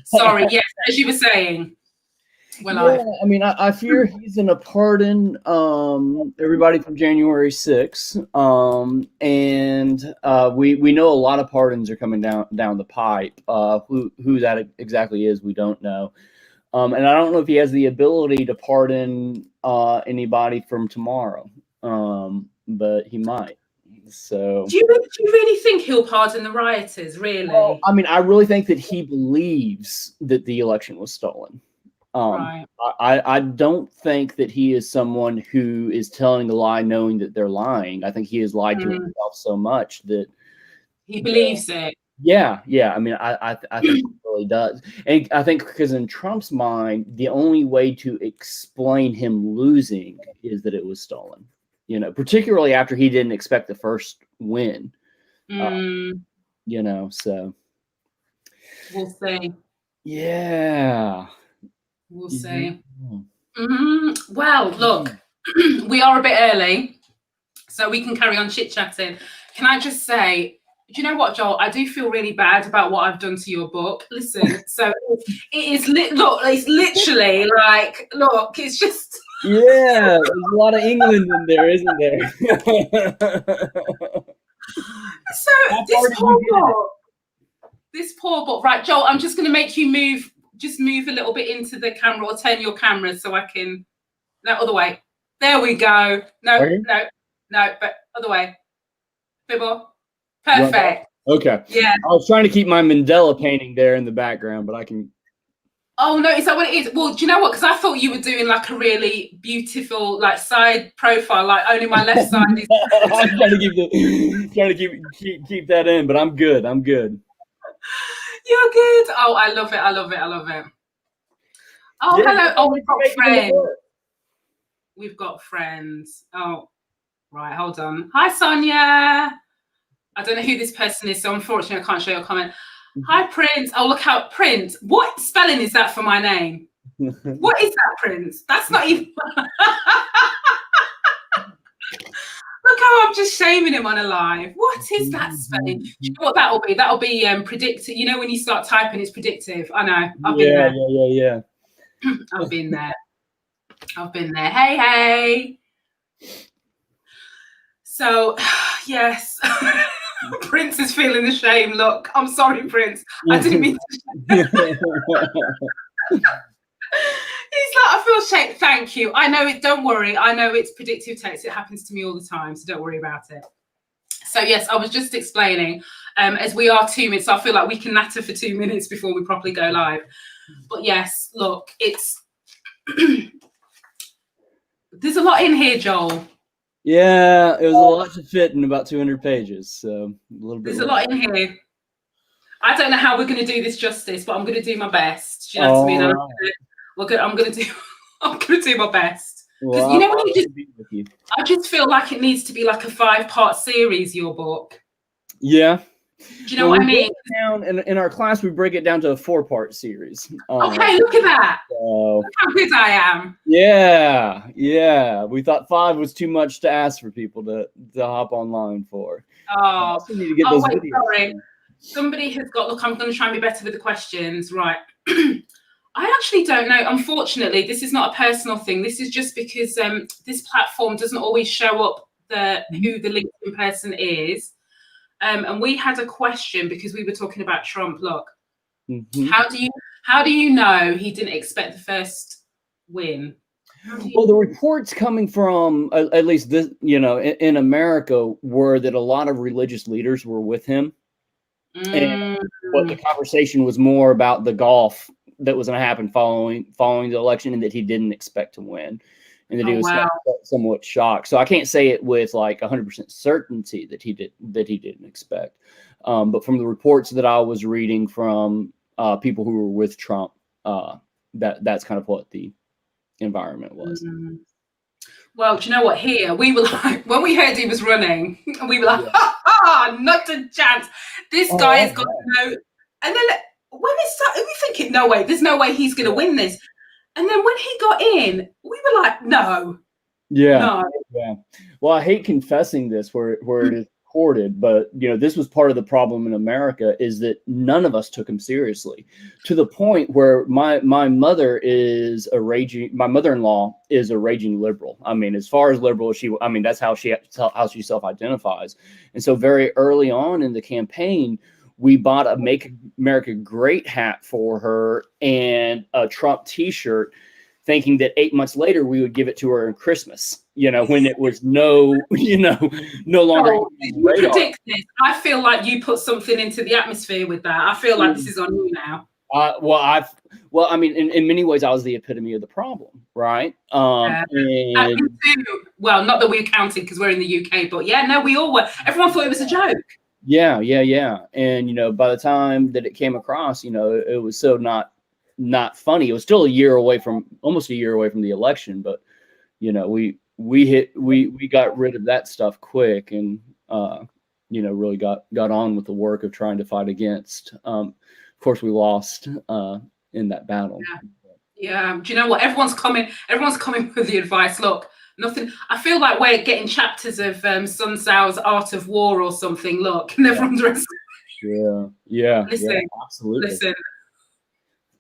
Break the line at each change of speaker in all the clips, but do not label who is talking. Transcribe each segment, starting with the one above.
Sorry, yes, as you were saying.
Yeah, I mean, I fear he's going to pardon everybody from January 6th, and we know a lot of pardons are coming down the pipe. Who that exactly is, we don't know, and I don't know if he has the ability to pardon anybody from tomorrow, but he might. So,
do you really think he'll pardon the rioters?
well,
Really?
I mean, I really think that he believes that the election was stolen.
Right.
I don't think that he is someone who is telling a lie knowing that they're lying. I think he has lied to himself so much that
he believes it.
yeah. I mean, I think he really does, and I think because in Trump's mind, the only way to explain him losing is that it was stolen. You know, particularly after he didn't expect the first win. You know, so
we'll see.
Yeah.
We'll see. Well, look, we are a bit early, so we can carry on chit-chatting. Can I just say, do you know what, Joel? I do feel really bad about what I've done to your book. Listen, so it is, look, it's literally like, look, it's just...
Yeah, there's a lot of England in there, isn't there?
So this poor book, right, Joel, I'm just going to make you move a little bit into the camera, or turn your camera so I can, no, other way. There we go. No, but other way. Bit more. Perfect.
Right. Okay.
Yeah.
I was trying to keep my Mandela painting there in the background, but I can.
Oh no, is that what it is? Well, do you know what? Because I thought you were doing like a really beautiful, like, side profile, like only my left side is.
I'm trying to keep that in, but I'm good. I'm good.
You're good. Oh, I love it. I love it. I love it. Oh, yeah, hello. Oh, we've got friends. We've got friends. Oh, right. Hold on. Hi, Sonia. I don't know who this person is, so unfortunately I can't show your comment. Hi, Prince. Oh, look out, Prince. What spelling is that for my name? What is that, Prince? That's not even... Look how I'm just shaming him on a live. What is that spelling? Do you know what that'll be? That'll be predictive. You know when you start typing, it's predictive. I know. I've been there.
Yeah.
I've been there. Hey. So, yes. Prince is feeling the shame. Look, I'm sorry, Prince. I didn't mean to. He's like, I feel shame. Thank you. I know it. Don't worry. I know it's predictive text. It happens to me all the time, so don't worry about it. So yes, I was just explaining. As we are 2 minutes, I feel like we can natter for 2 minutes before we properly go live. But yes, look, it's there's a lot in here, Joel.
Yeah, it was a lot to fit in about 200 pages, so a little bit.
There's a lot in here. I don't know how we're going to do this justice, but I'm going to do my best. Do you know what I mean? I'm going to do my best. Because well, you know when I just feel like it needs to be like a 5-part series, your book.
Yeah.
Do you know what I mean?
Down in our class, we break it down to a 4-part series.
Okay, look at that. Look how good I am.
Yeah. We thought 5 was too much to ask for people to hop online for.
Oh, need to get those videos. Sorry. Somebody has got, look, I'm going to try and be better with the questions. Right. I actually don't know. Unfortunately, this is not a personal thing. This is just because this platform doesn't always show up who the LinkedIn person is. And we had a question because we were talking about Trump. Look, how do you know he didn't expect the first win?
Well, the reports coming from at least this, in America, were that a lot of religious leaders were with him. And what the conversation was more about the golf that was going to happen following the election, and that he didn't expect to win, and that he was somewhat shocked. So I can't say it with like 100% certainty that he didn't expect. But from the reports that I was reading from people who were with Trump, that's kind of what the environment was.
Well, do you know what? Here we were like, when we heard he was running, we were like, not a chance. This guy has got no. And then when it started, we were thinking, no way, there's no way he's going to win this. And then when he got in, we were like, no.
Yeah. Well, I hate confessing this where it is recorded, but this was part of the problem in America, is that none of us took him seriously, to the point where my mother-in-law is a raging liberal. I mean, as far as liberal as that's how she self-identifies. And so very early on in the campaign, we bought a Make America Great hat for her and a Trump t-shirt, thinking that 8 months later we would give it to her on Christmas, when it was no longer.
Oh, did you predict this? I feel like you put something into the atmosphere with that. I feel like this is on you now.
In many ways, I was the epitome of the problem, right?
Well, not that we're counting because we're in the UK, but yeah, no, we all were. Everyone thought it was a joke.
Yeah. And by the time that it came across, it was so not funny. It was still almost a year away from the election, but we got rid of that stuff quick, and really got on with the work of trying to fight against. Of course, we lost in that battle.
Yeah. Do you know what? Everyone's coming with the advice. Look, nothing. I feel like we're getting chapters of Sun Tzu's Art of War or something. Look, never underestimate.
Yeah.
Absolutely. Listen.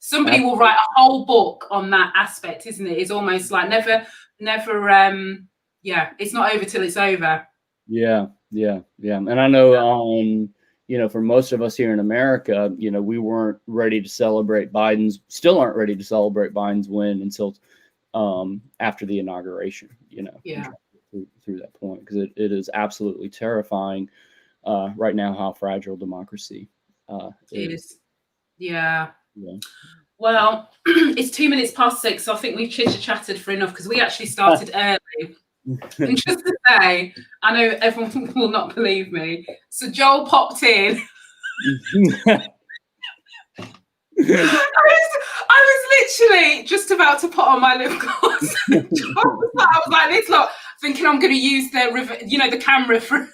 Somebody will write a whole book on that aspect, isn't it? It's almost like never. It's not over till it's over. Yeah.
And I know for most of us here in America, we weren't ready to celebrate still aren't ready to celebrate Biden's win until after the inauguration, through that point, because it is absolutely terrifying right now how fragile democracy is.
Yeah. Well, it's 2 minutes past 6, so I think we've chitter-chatted for enough, because we actually started early. And just to say, I know everyone will not believe me, so Joel popped in. I was literally just about to put on my lip gloss. I was like this, look, thinking I'm going to use the camera for.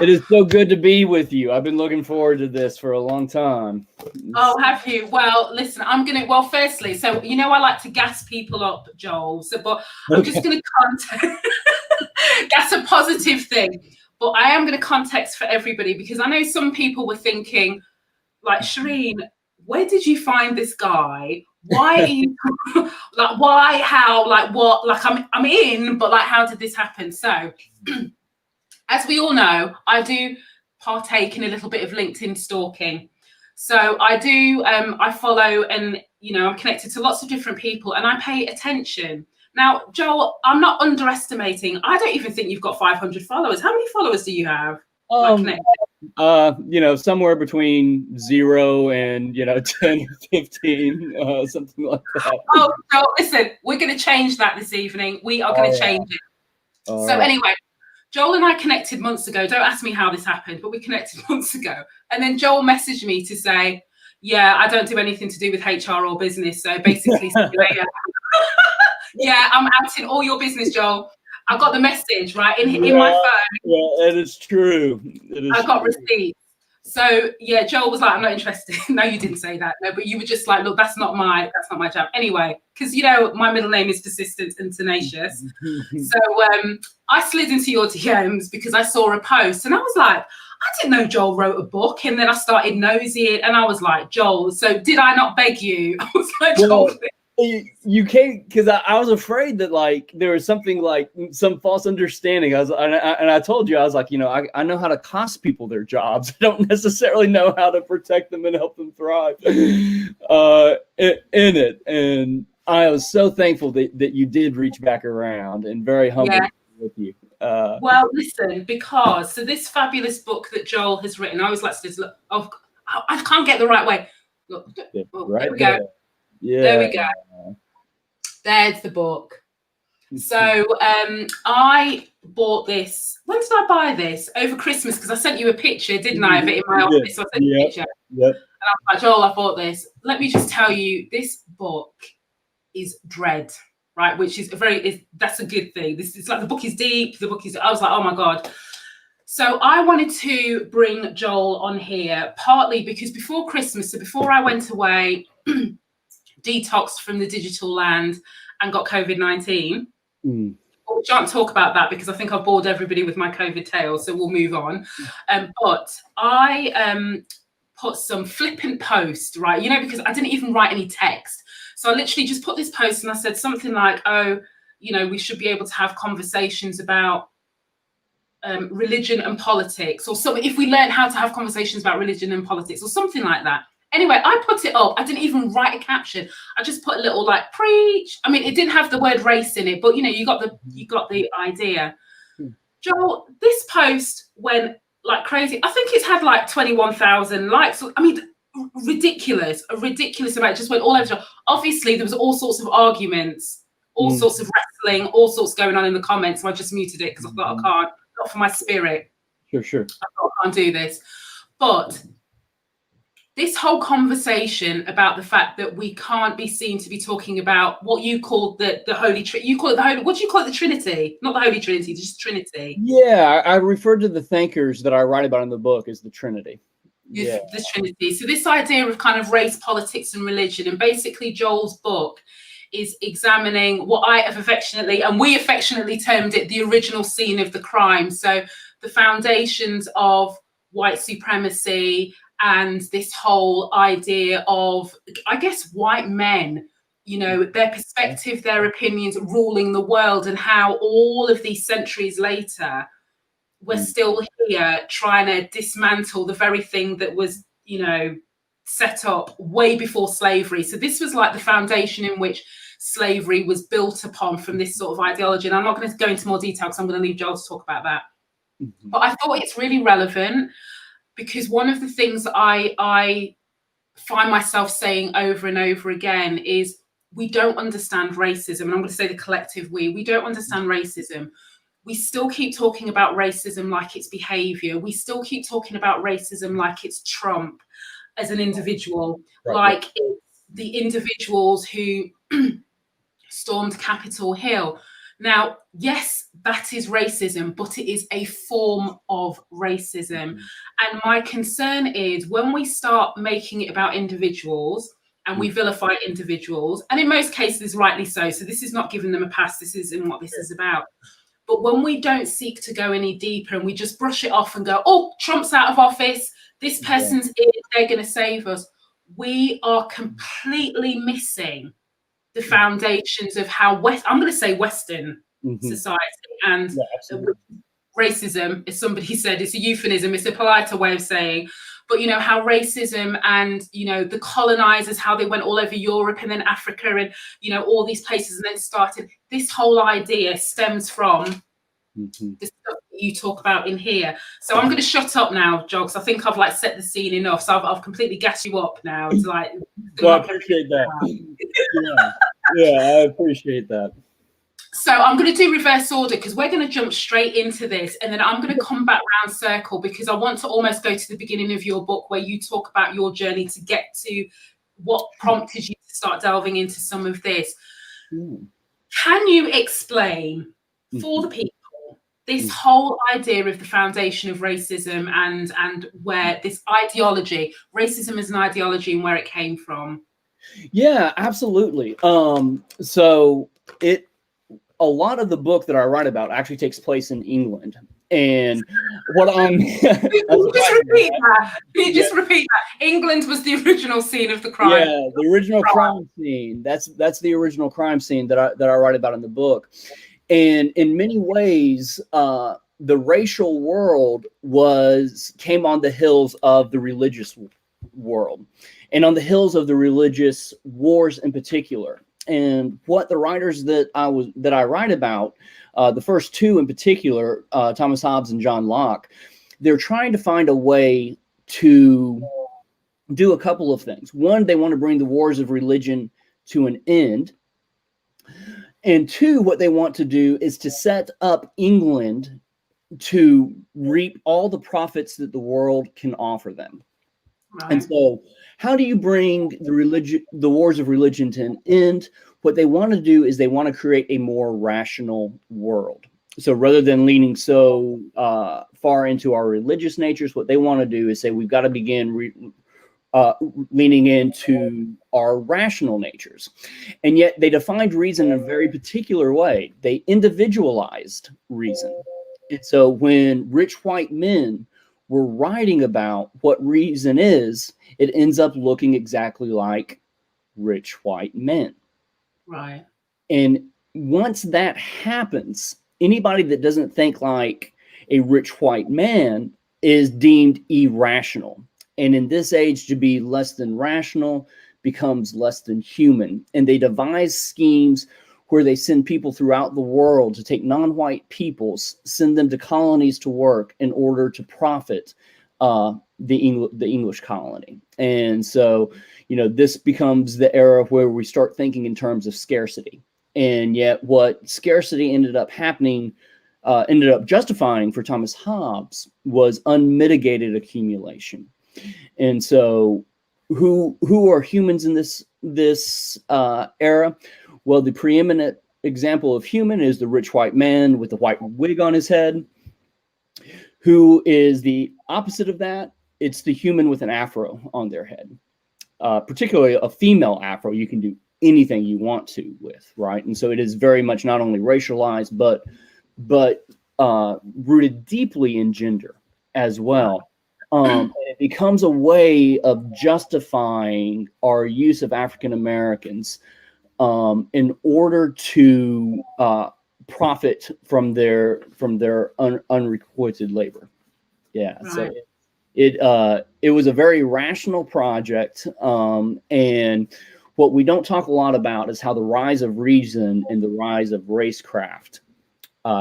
It is so good to be with you. I've been looking forward to this for a long time.
Oh, have you? Well, listen, firstly, so I like to gas people up, Joel. But I'm just going to that's a positive thing. But I am going to context for everybody, because I know some people were thinking, like, Shireen, where did you find this guy? Why are you why, how, what? I'm in, but how did this happen? So as we all know, I do partake in a little bit of LinkedIn stalking. So I do, I follow, and, I'm connected to lots of different people, and I pay attention. Now, Joel, I'm not underestimating. I don't even think you've got 500 followers. How many followers do you have?
Somewhere between 0 and 10 or 15, something like that.
Oh, Joel, listen, we're going to change that this evening. We are going to change it. Anyway, Joel and I connected months ago. Don't ask me how this happened, but we connected months ago. And then Joel messaged me to say, yeah, I don't do anything to do with HR or business. So basically, yeah, I'm out in all your business, Joel. I got the message in my phone.
Yeah, it is true.
I got receipts. So yeah, Joel was like, I'm not interested. No, you didn't say that. No, but you were just like, look, that's not my job. Anyway, because my middle name is persistent and tenacious. So I slid into your DMs because I saw a post, and I was like, I didn't know Joel wrote a book. And then I started nosying, and I was like, Joel, so did I not beg you? I was like, Joel.
You can't, because I was afraid that there was something some false understanding. I told you, I was like, I know how to cost people their jobs. I don't necessarily know how to protect them and help them thrive in it. And I was so thankful that you did reach back around, and very humbled with you.
Well, listen, because this fabulous book that Joel has written, I always like to just look. Oh, I can't get the right way. Look,
right
there we go.
Yeah.
There we go. There's the book. So I bought this. When did I buy this? Over Christmas, because I sent you a picture, didn't I, of it in my office? So I sent you a picture.
Yep.
And I was like, Joel, I bought this. Let me just tell you, this book is dread, right? Which is that's a good thing. This is the book is deep. I was like, oh my God. So I wanted to bring Joel on here, partly because before Christmas, so before I went away, detoxed from the digital land and got COVID-19, we shan't talk about that because I think I've bored everybody with my COVID tale, so we'll move on. But I put some flippant post, right? You know, because I didn't even write any text. So I literally just put this post and I said something like, oh, you know, we should be able to have conversations about religion and politics, or something. If we learn how to have conversations about religion and politics, or something like that. Anyway, I put it up. I didn't even write a caption. I just put a little like preach. I mean, it didn't have the word race in it, but you know, you got the idea. Joel, this post went like crazy. I think it's had like 21,000 likes. I mean, a ridiculous amount. It just went all over. Obviously, there was all sorts of arguments, all sorts of wrestling, all sorts going on in the comments. So I just muted it because I thought I can't, not for my spirit.
Sure.
I thought I can't do this. But this whole conversation about the fact that we can't be seen to be talking about what you call the Holy Trinity. You call it the Holy, what do you call it? The Trinity? Not the Holy Trinity, just Trinity.
Yeah, I refer to the thinkers that I write about in the book as the Trinity.
Yeah. The Trinity. So this idea of kind of race, politics, and religion, and basically Joel's book is examining what I have affectionately, and we affectionately termed it, the original scene of the crime. So the foundations of white supremacy and this whole idea of, I guess, white men, you know, their perspective, their opinions ruling the world, and how all of these centuries later, we're still here trying to dismantle the very thing that was, you know, set up way before slavery. So this was like the foundation in which slavery was built upon from this sort of ideology. And I'm not going to go into more detail because I'm going to leave Joel to talk about that. But I thought it's really relevant because one of the things that I find myself saying over and over again is we don't understand racism. And I'm going to say the collective we don't understand racism. We still keep talking about racism like it's behavior. We still keep talking about racism like it's Trump as an individual, like it's the individuals who stormed Capitol Hill. Now, yes, that is racism, but it is a form of racism. And my concern is when we start making it about individuals and we vilify individuals, and in most cases, rightly so. So this is not giving them a pass. This isn't what this is about. But when we don't seek to go any deeper and we just brush it off and go, oh, Trump's out of office, this person's in, they're going to save us, we are completely missing the foundations of how I'm going to say Western society and racism, as somebody said, it's a euphemism, it's a politer way of saying, but you know, how racism and, you know, the colonizers, how they went all over Europe and then Africa and, you know, all these places and then started, this whole idea stems from the stuff that you talk about in here. So I'm going to shut up now, Joel, because I think I've like set the scene enough. So I've completely gassed you up now. It's like,
well, I appreciate that. yeah, I appreciate that.
So I'm going to do reverse order because we're going to jump straight into this, and then I'm going to come back round circle because I want to almost go to the beginning of your book where you talk about your journey to get to what prompted you to start delving into some of this. Can you explain for the people this whole idea of the foundation of racism and where this ideology, racism as an ideology, and where it came from?
Yeah, absolutely. So a lot of the book that I write about actually takes place in England. And what I'm Can
you just repeat that? England was the original scene of the crime.
Yeah, the original crime scene. That's the original crime scene that I write about in the book. And in many ways, the racial world came on the hills of the religious world, and on the hills of the religious wars in particular. And what the writers that I write about, the first two in particular, Thomas Hobbes and John Locke, they're trying to find a way to do a couple of things. One, they want to bring the wars of religion to an end. And two, what they want to do is to set up England to reap all the profits that the world can offer them. Right. And so how do you bring the wars of religion to an end? What they want to do is they want to create a more rational world. So rather than leaning so far into our religious natures, what they want to do is say we've got to begin leaning into our rational natures. And yet they defined reason in a very particular way. They individualized reason. And so when rich white men were writing about what reason is, it ends up looking exactly like rich white men.
Right.
And once that happens, anybody that doesn't think like a rich white man is deemed irrational. And in this age, to be less than rational becomes less than human. And they devise schemes where they send people throughout the world to take non-white peoples, send them to colonies to work in order to profit the English colony. And so, this becomes the era where we start thinking in terms of scarcity. And yet what scarcity ended up justifying for Thomas Hobbes was unmitigated accumulation. And so who are humans in this era? Well, the preeminent example of human is the rich white man with the white wig on his head. Who is the opposite of that? It's the human with an afro on their head, particularly a female afro. You can do anything you want to with, right? And so it is very much not only racialized, but rooted deeply in gender as well. It becomes a way of justifying our use of African Americans in order to profit from their unrequited labor. Yeah, right. So it was a very rational project, and what we don't talk a lot about is how the rise of reason and the rise of racecraft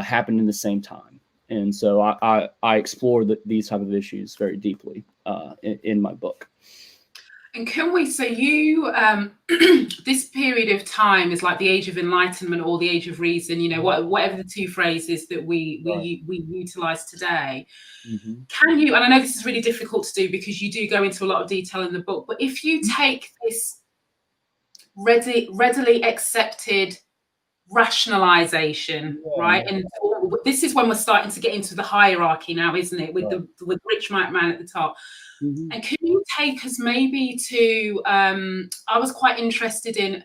happened in the same time. And so I explore these type of issues very deeply in my book.
And can we say this period of time is like the age of enlightenment or the age of reason, whatever the two phrases that we utilize today.
Mm-hmm.
Can you, and I know this is really difficult to do because you do go into a lot of detail in the book, but if you take this readily accepted rationalization, right? And this is when we're starting to get into the hierarchy now, isn't it? With the rich white man at the top.
Mm-hmm.
And can you take us maybe to, I was quite interested in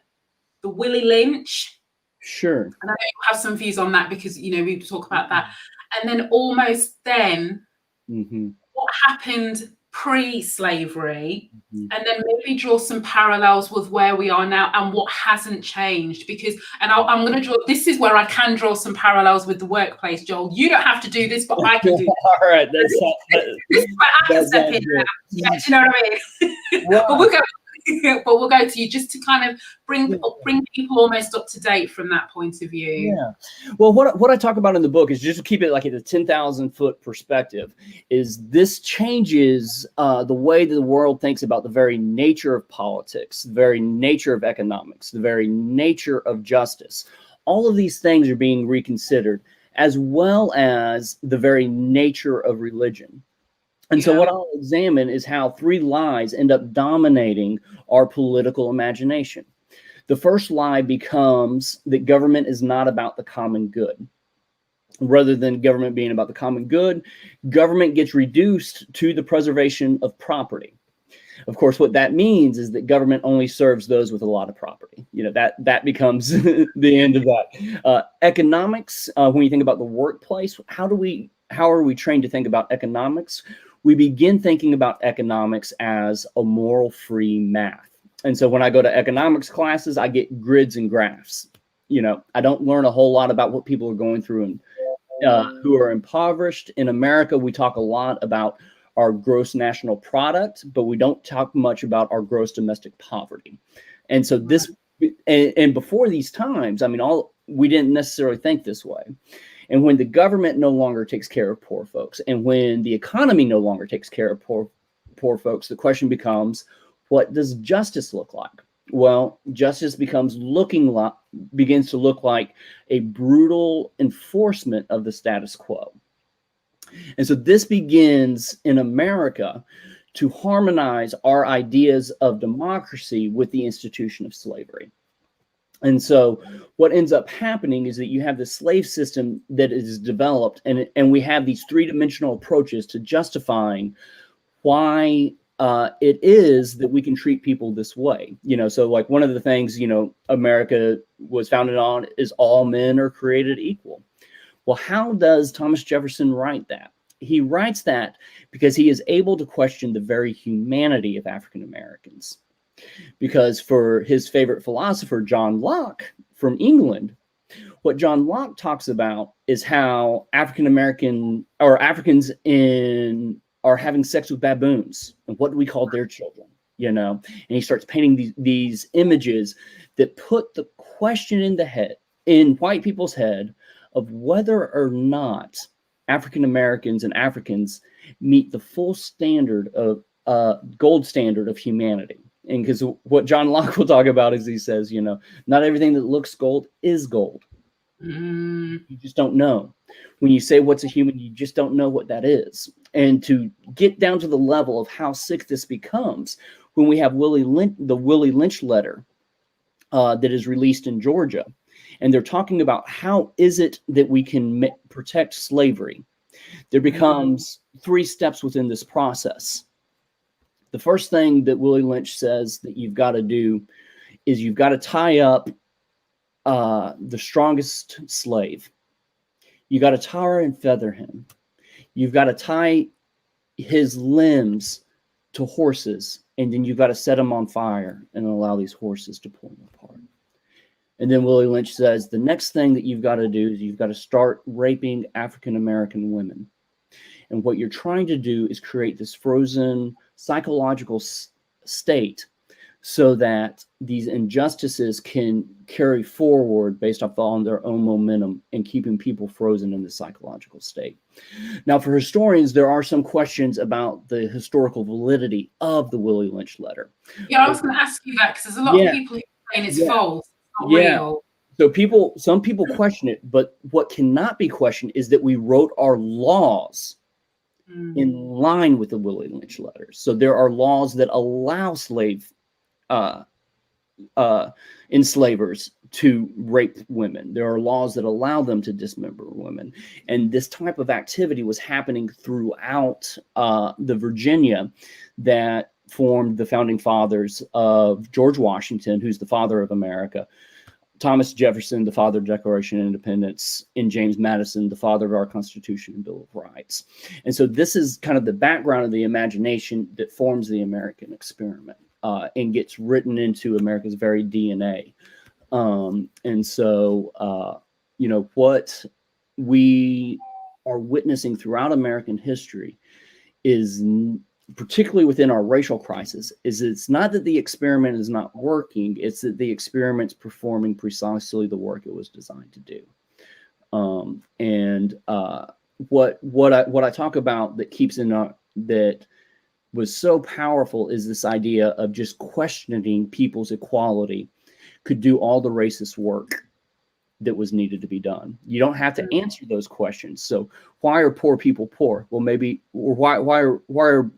the Willie Lynch.
Sure.
And I know you have some views on that because, we talk about that. And then almost then, what happened pre-slavery, and then maybe draw some parallels with where we are now and what hasn't changed. Because, and I'm going to draw, this is where I can draw some parallels with the workplace, Joel. You don't have to do this, but I can do this.
All right.
This is where I can step in now. Yeah, do you know what I mean? Wow. But we'll go to you just to kind of bring people almost up to date from that point of view.
Yeah. Well, what I talk about in the book is just to keep it like at a 10,000-foot perspective. Is this changes the way that the world thinks about the very nature of politics, the very nature of economics, the very nature of justice. All of these things are being reconsidered, as well as the very nature of religion. And so what I'll examine is how three lies end up dominating our political imagination. The first lie becomes that government is not about the common good. Rather than government being about the common good, government gets reduced to the preservation of property. Of course, what that means is that government only serves those with a lot of property. That becomes the end of that. Economics, when you think about the workplace, how are we trained to think about economics? We begin thinking about economics as a moral-free math. And so when I go to economics classes, I get grids and graphs. I don't learn a whole lot about what people are going through and who are impoverished. In America, we talk a lot about our gross national product, but we don't talk much about our gross domestic poverty. And so and before these times, we didn't necessarily think this way. And when the government no longer takes care of poor folks, and when the economy no longer takes care of poor folks, the question becomes, what does justice look like? Well, justice begins to look like a brutal enforcement of the status quo. And so this begins in America to harmonize our ideas of democracy with the institution of slavery. And so what ends up happening is that you have the slave system that is developed, and we have these three-dimensional approaches to justifying why it is that we can treat people this way. So like one of the things, America was founded on is all men are created equal. Well, how does Thomas Jefferson write that? He writes that because he is able to question the very humanity of African Americans. Because for his favorite philosopher, John Locke from England, what John Locke talks about is how African American or Africans are having sex with baboons, and what do we call their children? And he starts painting these images that put the question in white people's head of whether or not African Americans and Africans meet the full standard of gold standard of humanity. And because what John Locke will talk about is he says, not everything that looks gold is gold. You just don't know. When you say what's a human, you just don't know what that is. And to get down to the level of how sick this becomes, when we have the Willie Lynch letter that is released in Georgia, and they're talking about how is it that we can protect slavery, there becomes 3 steps within this process. The first thing that Willie Lynch says that you've got to do is you've got to tie up the strongest slave. You got to tar and feather him. You've got to tie his limbs to horses, and then you've got to set them on fire and allow these horses to pull them apart. And then Willie Lynch says the next thing that you've got to do is you've got to start raping African American women. And what you're trying to do is create this frozen psychological state so that these injustices can carry forward based on their own momentum and keeping people frozen in the psychological state. Now, for historians, there are some questions about the historical validity of the Willie Lynch letter.
Yeah, I was going to ask you that because there's a lot of people who are saying it's false, it's not real.
So some people question it, but what cannot be questioned is that we wrote our laws in line with the Willie Lynch letters. So there are laws that allow enslavers to rape women. There are laws that allow them to dismember women. And this type of activity was happening throughout the Virginia that formed the founding fathers of George Washington, who's the father of America, Thomas Jefferson, the father of the Declaration of Independence, and James Madison, the father of our Constitution and Bill of Rights. And so this is kind of the background of the imagination that forms the American experiment and gets written into America's very DNA. And so, what we are witnessing throughout American history is, particularly within our racial crisis, is it's not that the experiment is not working, it's that the experiment's performing precisely the work it was designed to do. What I talk about that keeps that was so powerful is this idea of just questioning people's equality could do all the racist work that was needed to be done. You don't have to answer those questions. So why are poor people poor? Well, maybe, or why are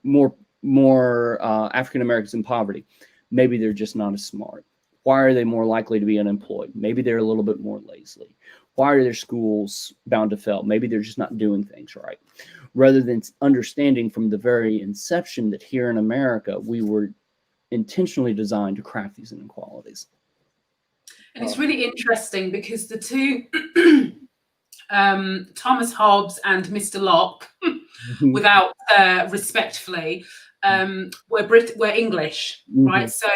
more African Americans in poverty? Maybe they're just not as smart. Why are they more likely to be unemployed? Maybe they're a little bit more lazy. Why are their schools bound to fail? Maybe they're just not doing things right. Rather than understanding from the very inception that here in America, we were intentionally designed to craft these inequalities.
And it's really interesting because the two, Thomas Hobbes and Mr. Locke, without respectfully, were English, right? So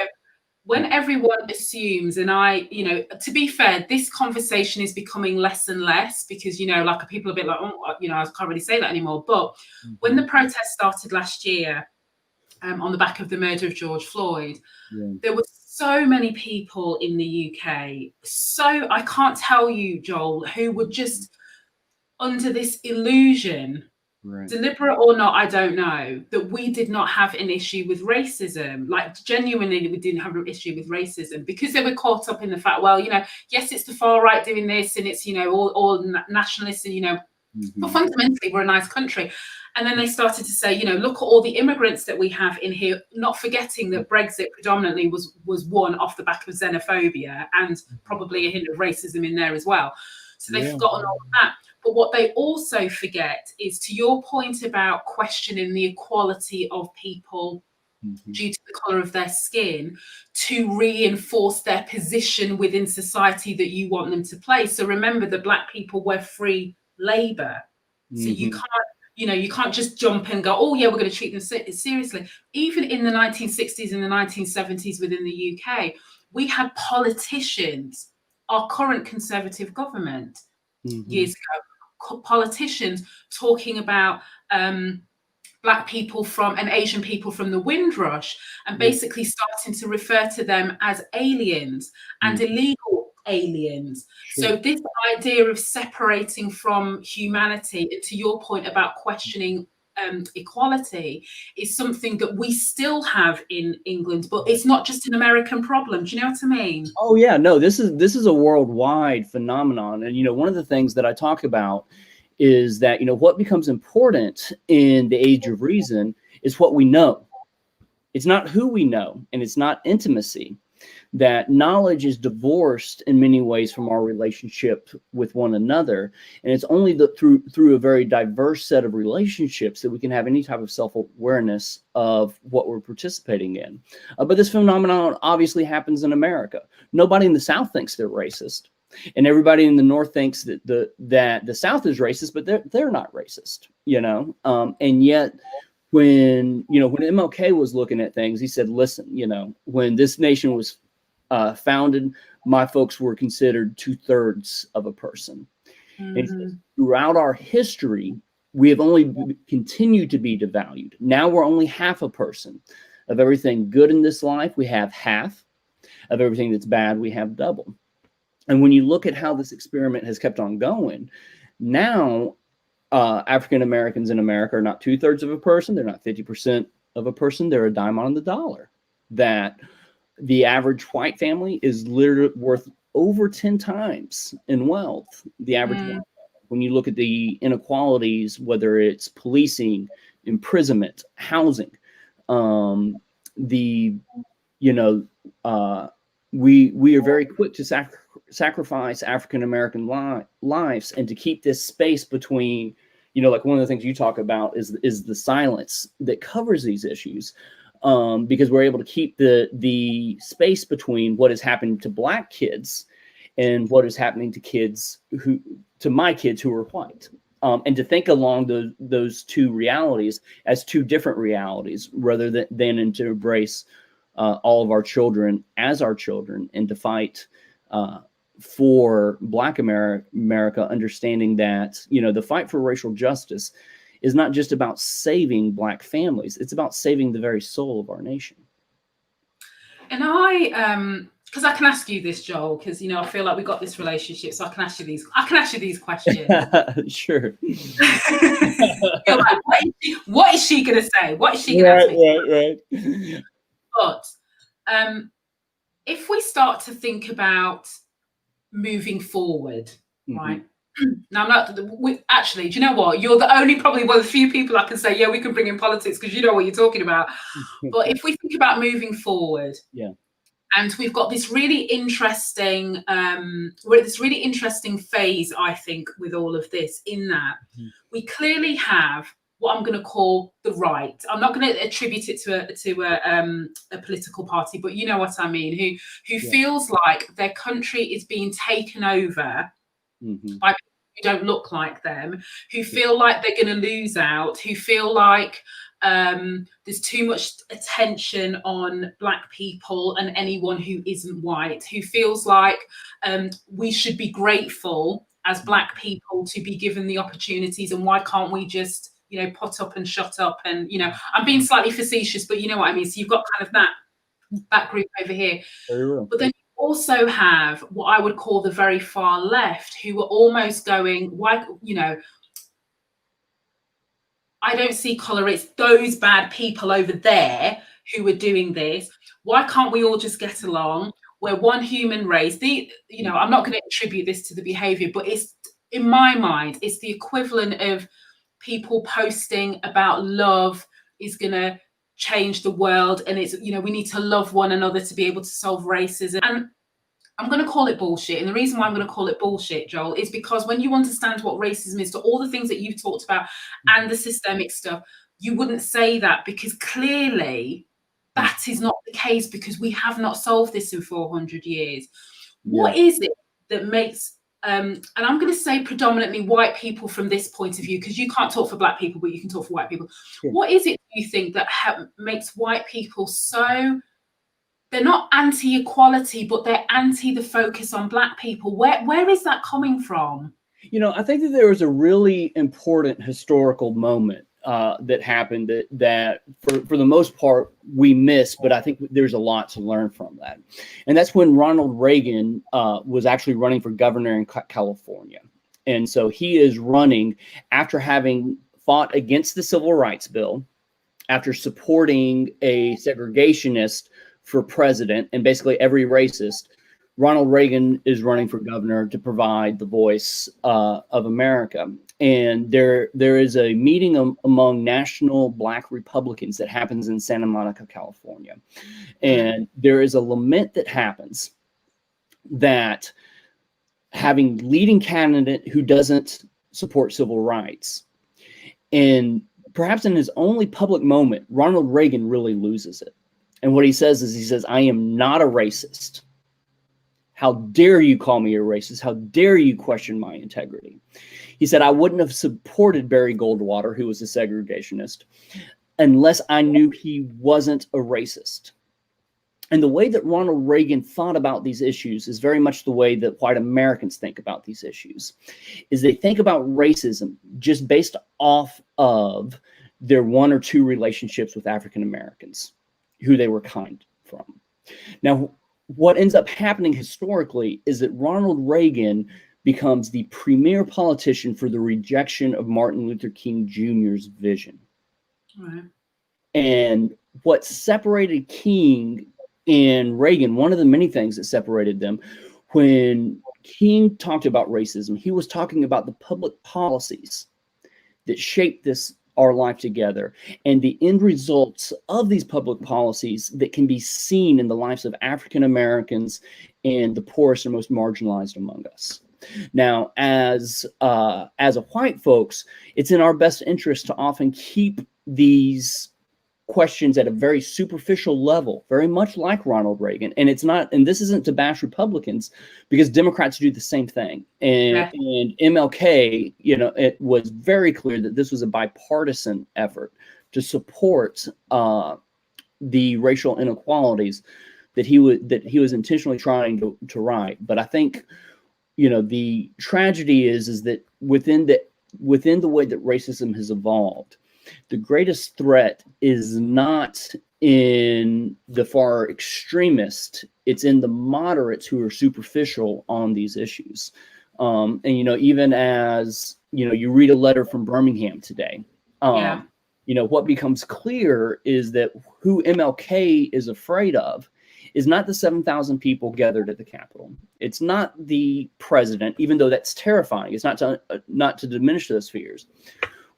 when everyone assumes, and to be fair, this conversation is becoming less and less because, like people are a bit like, I can't really say that anymore. But when the protest started last year on the back of the murder of George Floyd, there were so many people in the UK. So I can't tell you, Joel, who were just under this illusion, deliberate or not, I don't know, that we did not have an issue with racism. Like genuinely, we didn't have an issue with racism because they were caught up in the fact, well, yes, it's the far right doing this, and it's all nationalists, and but fundamentally we're a nice country. And then they started to say, look at all the immigrants that we have in here, not forgetting that Brexit predominantly was won off the back of xenophobia and probably a hint of racism in there as well. So they've forgotten all of that. But what they also forget is, to your point about questioning the equality of people due to the colour of their skin, to reinforce their position within society that you want them to play. So remember that Black people were free labour. So you can't, you can't just jump and go, oh yeah, we're going to treat them seriously. Even in the 1960s and the 1970s within the UK, we had politicians, our current Conservative government years ago, politicians talking about Black people and Asian people from the Windrush, and basically starting to refer to them as aliens and illegal aliens. So this idea of separating from humanity, and to your point about questioning equality, is something that we still have in England, but it's not just an American problem. Do you know what I mean?
Oh yeah, no, this is a worldwide phenomenon. And one of the things that I talk about is that what becomes important in the age of reason is what we know. It's not who we know, and it's not intimacy. That knowledge is divorced in many ways from our relationship with one another, and it's only through a very diverse set of relationships that we can have any type of self-awareness of what we're participating in. But this phenomenon obviously happens in America. Nobody in the South thinks they're racist, and everybody in the North thinks that the South is racist, but they're not racist, and yet when MLK was looking at things, he said, listen, when this nation was founded, my folks were considered 2/3 of a person. And he says, throughout our history, we have only continued to be devalued. Now we're only half a person. Of everything good in this life, we have half. Of everything that's bad, we have double. And when you look at how this experiment has kept on going, now African Americans in America are not 2/3 of a person. They're not 50% of a person. They're a dime on the dollar. That the average white family is literally worth over 10 times in wealth. The average white family. When you look at the inequalities, whether it's policing, imprisonment, housing, we are very quick to sacrifice African American lives, and to keep this space between, like one of the things you talk about is the silence that covers these issues, because we're able to keep the space between what is happening to Black kids and what is happening to my kids who are white, and to think along those two realities as two different realities, rather than to embrace all of our children as our children, and to fight for Black America, understanding that the fight for racial justice is not just about saving Black families; it's about saving the very soul of our nation.
And because I can ask you this, Joel, because I feel like we got this relationship, so I can ask you these questions.
Sure.
You're like, what is she gonna say? What is she gonna say?
Right.
But if we start to think about moving forward, right? Now, actually, do you know what? You're probably one of the few people I can say, yeah, we can bring in politics, because you know what you're talking about. But if we think about moving forward, and we've got this really interesting, we're at this really interesting phase, I think, with all of this, in that we clearly have what I'm going to call the right. I'm not going to attribute it to a political party, but you know what I mean, who feels like their country is being taken over by people who don't look like them, who feel like they're going to lose out, who feel like there's too much attention on Black people and anyone who isn't white, who feels like we should be grateful as Black people to be given the opportunities, and why can't we just pot up and shut up? And I'm being slightly facetious, but you know what I mean. So you've got kind of that group over here. But then you also have what I would call the very far left, who are almost going, why, I don't see colour, it's those bad people over there who are doing this. Why can't we all just get along? We're one human race. I'm not going to attribute this to the behaviour, but it's, in my mind, it's the equivalent of people posting about love is going to change the world, and it's, we need to love one another to be able to solve racism. And I'm going to call it bullshit. And the reason why I'm going to call it bullshit, Joel, is because when you understand what racism is, to all the things that you've talked about and the systemic stuff, you wouldn't say that, because clearly that is not the case because we have not solved this in 400 years. What is it that makes, and I'm going to say predominantly white people from this point of view, because you can't talk for black people, but you can talk for white people. Sure. What is it you think that makes white people so, they're not anti-equality, but they're anti the focus on black people? Where is that coming from?
I think that there was a really important historical moment that happened that for the most part we miss, but I think there's a lot to learn from that. And that's when Ronald Reagan was actually running for governor in California. And so he is running after having fought against the Civil Rights Bill, after supporting a segregationist for president and basically every racist. Ronald Reagan is running for governor to provide the voice of America. And there is a meeting among national Black Republicans that happens in Santa Monica, California. And there is a lament that happens that having leading candidate who doesn't support civil rights. And perhaps in his only public moment, Ronald Reagan really loses it. And what he says, I am not a racist. How dare you call me a racist? How dare you question my integrity? He said, I wouldn't have supported Barry Goldwater, who was a segregationist, unless I knew he wasn't a racist. And the way that Ronald Reagan thought about these issues is very much the way that white Americans think about these issues, is they think about racism just based off of their one or two relationships with African Americans, who they were kind from. Now, what ends up happening historically is that Ronald Reagan becomes the premier politician for the rejection of Martin Luther King Jr.'s vision.
Right.
And what separated King and Reagan, one of the many things that separated them, when King talked about racism, he was talking about the public policies that shaped our life together, and the end results of these public policies that can be seen in the lives of African Americans and the poorest and most marginalized among us. Now, as a white folks, it's in our best interest to often keep these questions at a very superficial level, very much like Ronald Reagan. And it's not, and this isn't to bash Republicans, because Democrats do the same thing. And MLK, it was very clear that this was a bipartisan effort to support the racial inequalities that he was intentionally trying to right. But I think, the tragedy is that within the way that racism has evolved, the greatest threat is not in the far extremists, it's in the moderates who are superficial on these issues. And, even as, you read a letter from Birmingham today, what becomes clear is that who MLK is afraid of is not the 7,000 people gathered at the Capitol. It's not the president, even though that's terrifying. It's not to diminish those fears.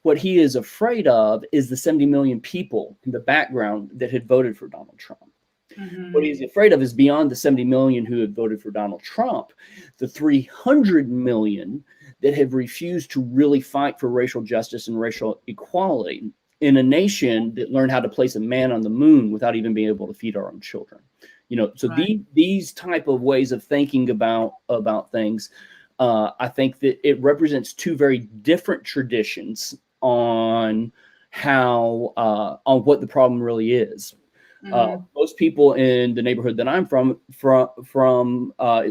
What he is afraid of is the 70 million people in the background that had voted for Donald Trump. Mm-hmm. What he's afraid of is beyond the 70 million who had voted for Donald Trump, the 300 million that have refused to really fight for racial justice and racial equality in a nation that learned how to place a man on the moon without even being able to feed our own children. So right. These type of ways of thinking about things, I think that it represents two very different traditions on how on what the problem really is. Mm-hmm. Most people in the neighborhood that I'm from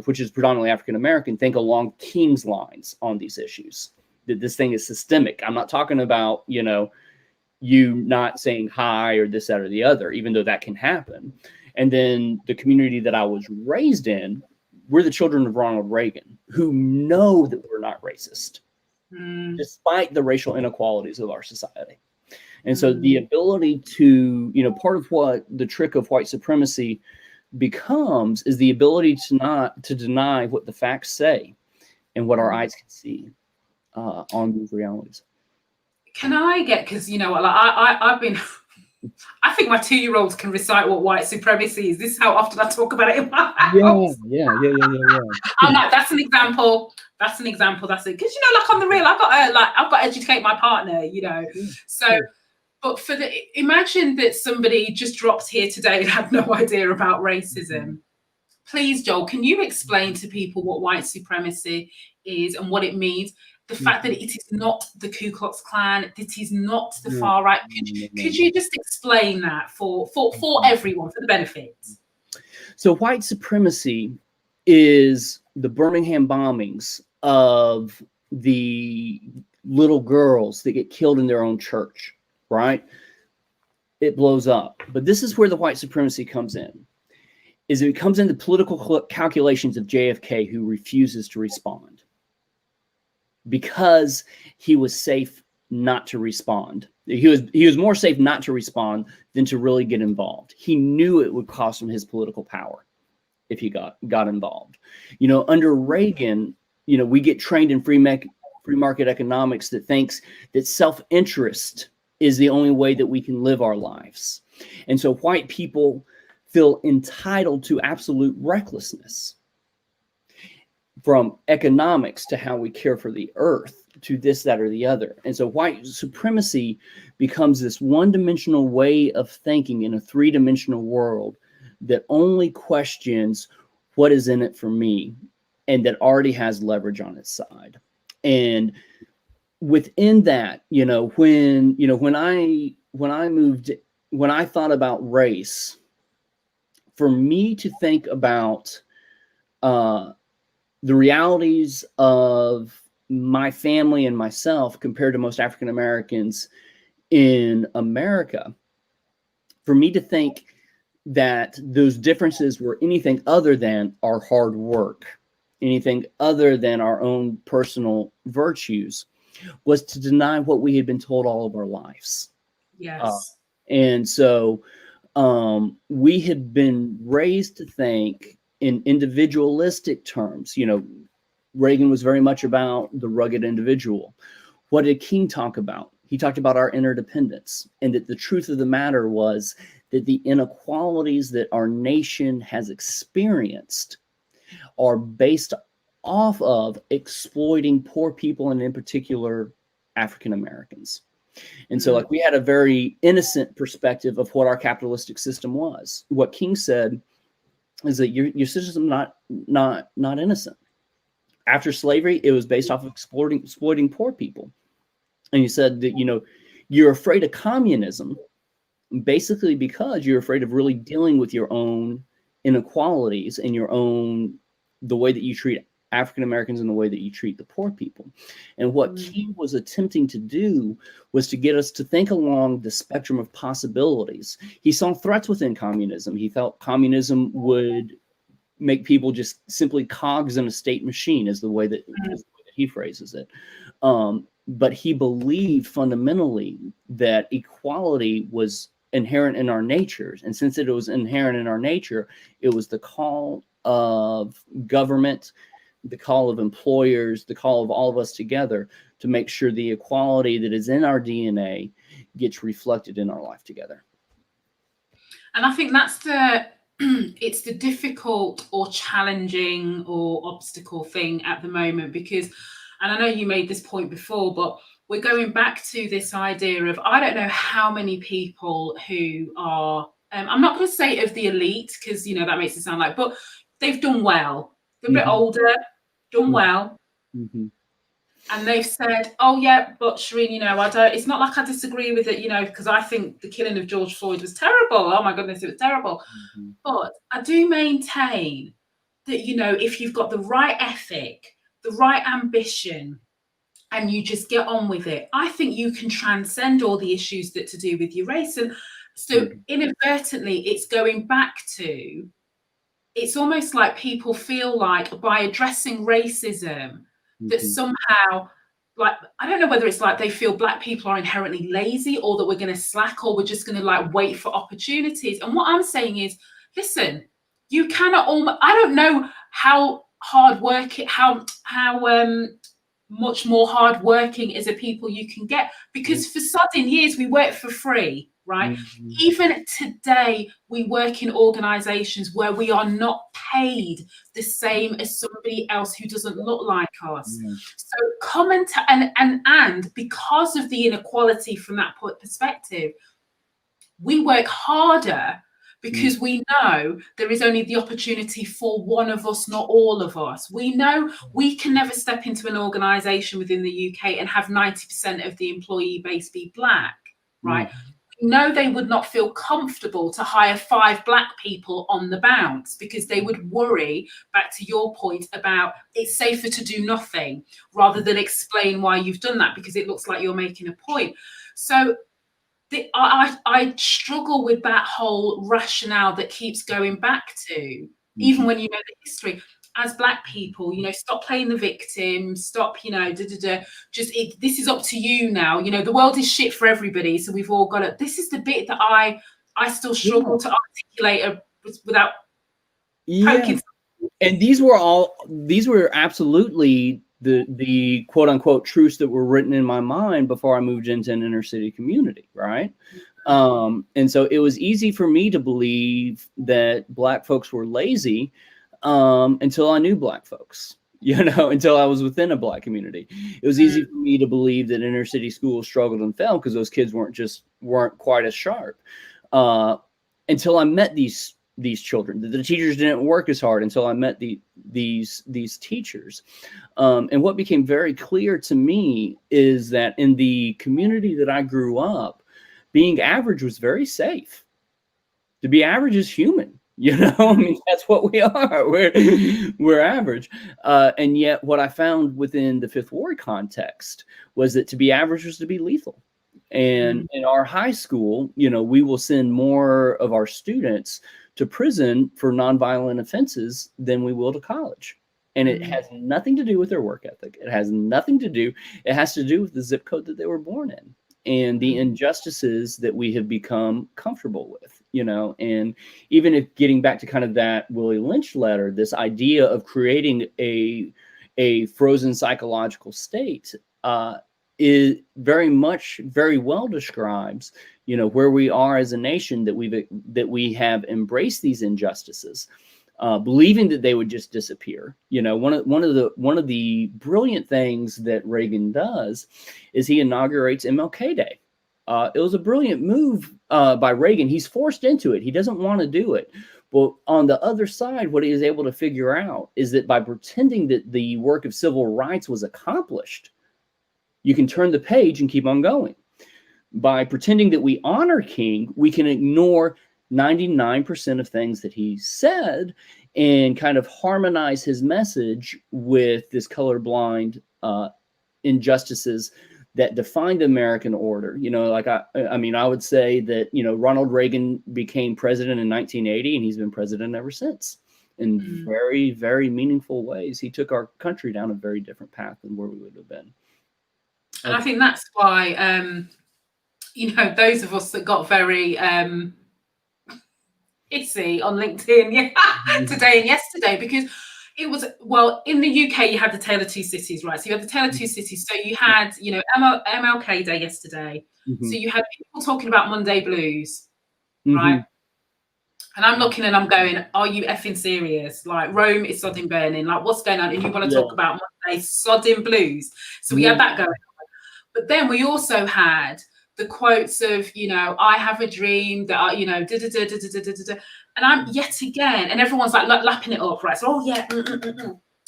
which is predominantly African American, think along King's lines on these issues. That this thing is systemic. I'm not talking about you not saying hi or this, that, or the other, even though that can happen. And then the community that I was raised in, we're the children of Ronald Reagan, who know that we're not racist, despite the racial inequalities of our society. And so the ability to, part of what the trick of white supremacy becomes is the ability to deny what the facts say and what our eyes can see on these realities.
Can I get, because, I've been... I think my 2-year-olds can recite what white supremacy is. This is how often I talk about it in my house.
Yeah.
I'm like, that's an example. That's it. Because on the real, I've got to educate my partner. So But imagine that somebody just dropped here today and had no idea about racism. Please, Joel, can you explain to people what white supremacy is and what it means? The fact that it is not the Ku Klux Klan, it is not the far right. Could you just explain that for everyone, for the benefit?
So white supremacy is the Birmingham bombings of the little girls that get killed in their own church, right? It blows up. But this is where the white supremacy comes in. Is it comes into political calculations of JFK, who refuses to respond because he was safe not to respond. He was more safe not to respond than to really get involved. He knew it would cost him his political power if he got involved. You know, under Reagan, you know, we get trained in free market economics that thinks that self-interest is the only way that we can live our lives. And so white people feel entitled to absolute recklessness, from economics to how we care for the earth to this, that, or the other. And so white supremacy becomes this one-dimensional way of thinking in a three-dimensional world that only questions what is in it for me, and that already has leverage on its side. And within that, you know, when I thought about race, for me to think about the realities of my family and myself compared to most African Americans in America, for me to think that those differences were anything other than our hard work, anything other than our own personal virtues, was to deny what we had been told all of our lives.
Yes.
And so we had been raised to think in individualistic terms. You know, Reagan was very much about the rugged individual. What did King talk about? He talked about our interdependence, and that the truth of the matter was that the inequalities that our nation has experienced are based off of exploiting poor people, and in particular, African Americans. And so, like, we had a very innocent perspective of what our capitalistic system was. What King said is that your system not innocent. After slavery, it was based off of exploiting poor people. And he said that, you know, you're afraid of communism basically because you're afraid of really dealing with your own inequalities and the way that you treat African Americans and the way that you treat the poor people. And what King was attempting to do was to get us to think along the spectrum of possibilities. He saw threats within communism. He felt communism would make people just simply cogs in a state machine, is the way that he phrases it. But he believed fundamentally that equality was inherent in our natures. And since it was inherent in our nature, it was the call of government, the call of employers, the call of all of us together to make sure the equality that is in our DNA gets reflected in our life together.
And I think that's it's the difficult or challenging or obstacle thing at the moment, because, and I know you made this point before, but we're going back to this idea of, I don't know how many people who are, I'm not going to say of the elite, because, you know, that makes it sound like, but they've done well. They're a bit older, done well. And they've said, oh yeah, but Shireen, you know, it's not like I disagree with it, you know, because I think the killing of George Floyd was terrible. Oh my goodness, it was terrible. But I do maintain that, you know, if you've got the right ethic, the right ambition, and you just get on with it, I think you can transcend all the issues that to do with your race. And so inadvertently, it's going back to, it's almost like people feel like by addressing racism, that somehow, like, I don't know whether it's like they feel Black people are inherently lazy, or that we're going to slack, or we're just going to like wait for opportunities. And what I'm saying is, listen, you cannot I don't know how hard working, how much more hard working as a people you can get, because for sudden years we worked for free. right? Even today, we work in organizations where we are not paid the same as somebody else who doesn't look like us. So comment and because of the inequality from that perspective, we work harder because we know there is only the opportunity for one of us, not all of us. We know we can never step into an organization within the UK and have 90% of the employee base be Black, right? We know they would not feel comfortable to hire 5 Black people on the bounce because they would worry, back to your point about it's safer to do nothing rather than explain why you've done that because it looks like you're making a point. So I struggle with that whole rationale that keeps going back to, even when you know the history, as Black people, you know, stop playing the victim, stop, you know, just this is up to you now. You know, the world is shit for everybody, so we've all got to. This is the bit that I still struggle to articulate without poking.
And these were absolutely the quote unquote truths that were written in my mind before I moved into an inner city community, right? And so it was easy for me to believe that Black folks were lazy until I knew Black folks, you know, until I was within a Black community. It was easy for me to believe that inner city schools struggled and failed because those kids weren't quite as sharp until I met these children. The teachers didn't work as hard until I met these teachers. And what became very clear to me is that in the community that I grew up, being average was very safe. To be average is human, you know. I mean, that's what we are. We're average. And yet what I found within the Fifth Ward context was that to be average was to be lethal. And in our high school, you know, we will send more of our students to prison for nonviolent offenses than we will to college. And it has nothing to do with their work ethic. It has nothing to do. It has to do with the zip code that they were born in and the injustices that we have become comfortable with, you know. And even if getting back to kind of that Willie Lynch letter, this idea of creating a frozen psychological state is very well describes, you know, where we are as a nation, that we have embraced these injustices, believing that they would just disappear. You know, one of the brilliant things that Reagan does is he inaugurates MLK Day. It was a brilliant move by Reagan. He's forced into it. He doesn't want to do it. But on the other side, what he is able to figure out is that by pretending that the work of civil rights was accomplished, you can turn the page and keep on going. By pretending that we honor King, we can ignore 99% of things that he said and kind of harmonize his message with this colorblind injustices that defined American order. You know, like I mean, I would say that, you know, Ronald Reagan became president in 1980, and he's been president ever since in very, very meaningful ways. He took our country down a very different path than where we would have been.
And I think that's why, you know, those of us that got very hissy on LinkedIn today and yesterday, because it was, well, in the UK, you had the Tale of Two Cities, right? So you had the Tale of Two Cities. So you had, you know, MLK Day yesterday. So you had people talking about Monday blues, right? And I'm looking and I'm going, are you effing serious? Like, Rome is sodding burning. Like, what's going on? And you want to talk about Monday sodding blues. So we had that going on. But then we also had the quotes of, you know, I have a dream that I, you know, and I'm yet again, and everyone's like lapping it up, right? So, oh yeah,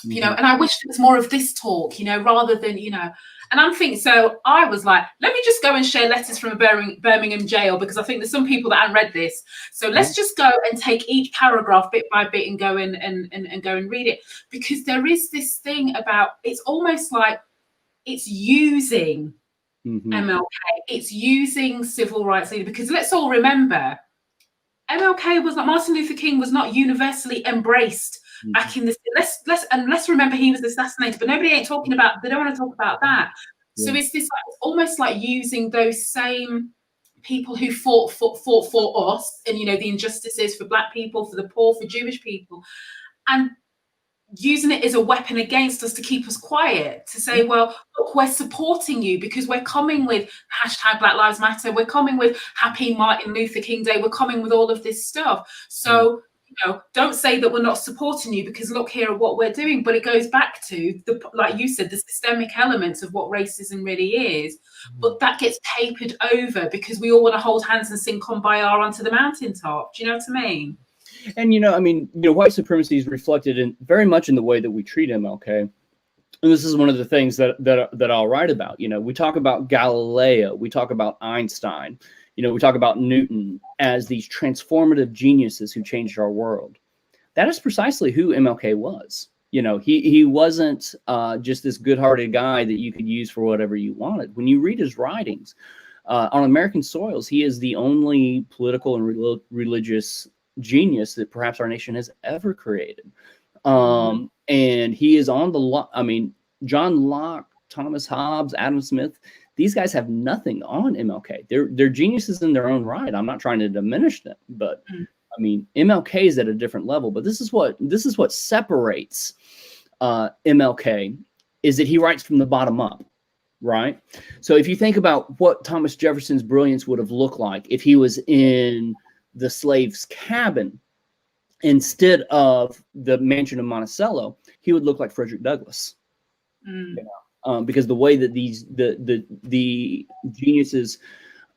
you know, and I wish there was more of this talk, you know, rather than, you know, and I'm thinking, so I was like, let me just go and share letters from a Birmingham jail, because I think there's some people that haven't read this. So let's just go and take each paragraph bit by bit and go and go and read it, because there is this thing about, it's almost like it's using MLK, it's using civil rights leader, because let's all remember, MLK was not, Martin Luther King was not universally embraced back in this. Let's remember he was assassinated, but nobody ain't talking about. They don't want to talk about that. So it's this like, almost like using those same people who fought for us, and you know, the injustices for Black people, for the poor, for Jewish people, and using it as a weapon against us to keep us quiet, to say, well, look, we're supporting you because we're coming with hashtag Black Lives Matter, we're coming with Happy Martin Luther King Day, we're coming with all of this stuff. So, you know, don't say that we're not supporting you because look here at what we're doing. But it goes back to the, like you said, the systemic elements of what racism really is. But that gets papered over because we all want to hold hands and sing Kumbaya onto the mountaintop. Do you know what I mean?
And, you know, I mean, you know, white supremacy is reflected in very much in the way that we treat MLK. And this is one of the things that I'll write about. You know, we talk about Galileo, we talk about Einstein, you know, we talk about Newton as these transformative geniuses who changed our world. That is precisely who MLK was. You know, he wasn't just this good-hearted guy that you could use for whatever you wanted. When you read his writings on American soils, he is the only political and religious genius that perhaps our nation has ever created. And he is on the I mean, John Locke, Thomas Hobbes, Adam Smith, these guys have nothing on MLK. They're geniuses in their own right. I'm not trying to diminish them, but I mean, MLK is at a different level. But this is what separates MLK, is that he writes from the bottom up, right? So if you think about what Thomas Jefferson's brilliance would have looked like if he was in the slave's cabin instead of the mansion of Monticello, he would look like Frederick Douglass. You know, because the way that the geniuses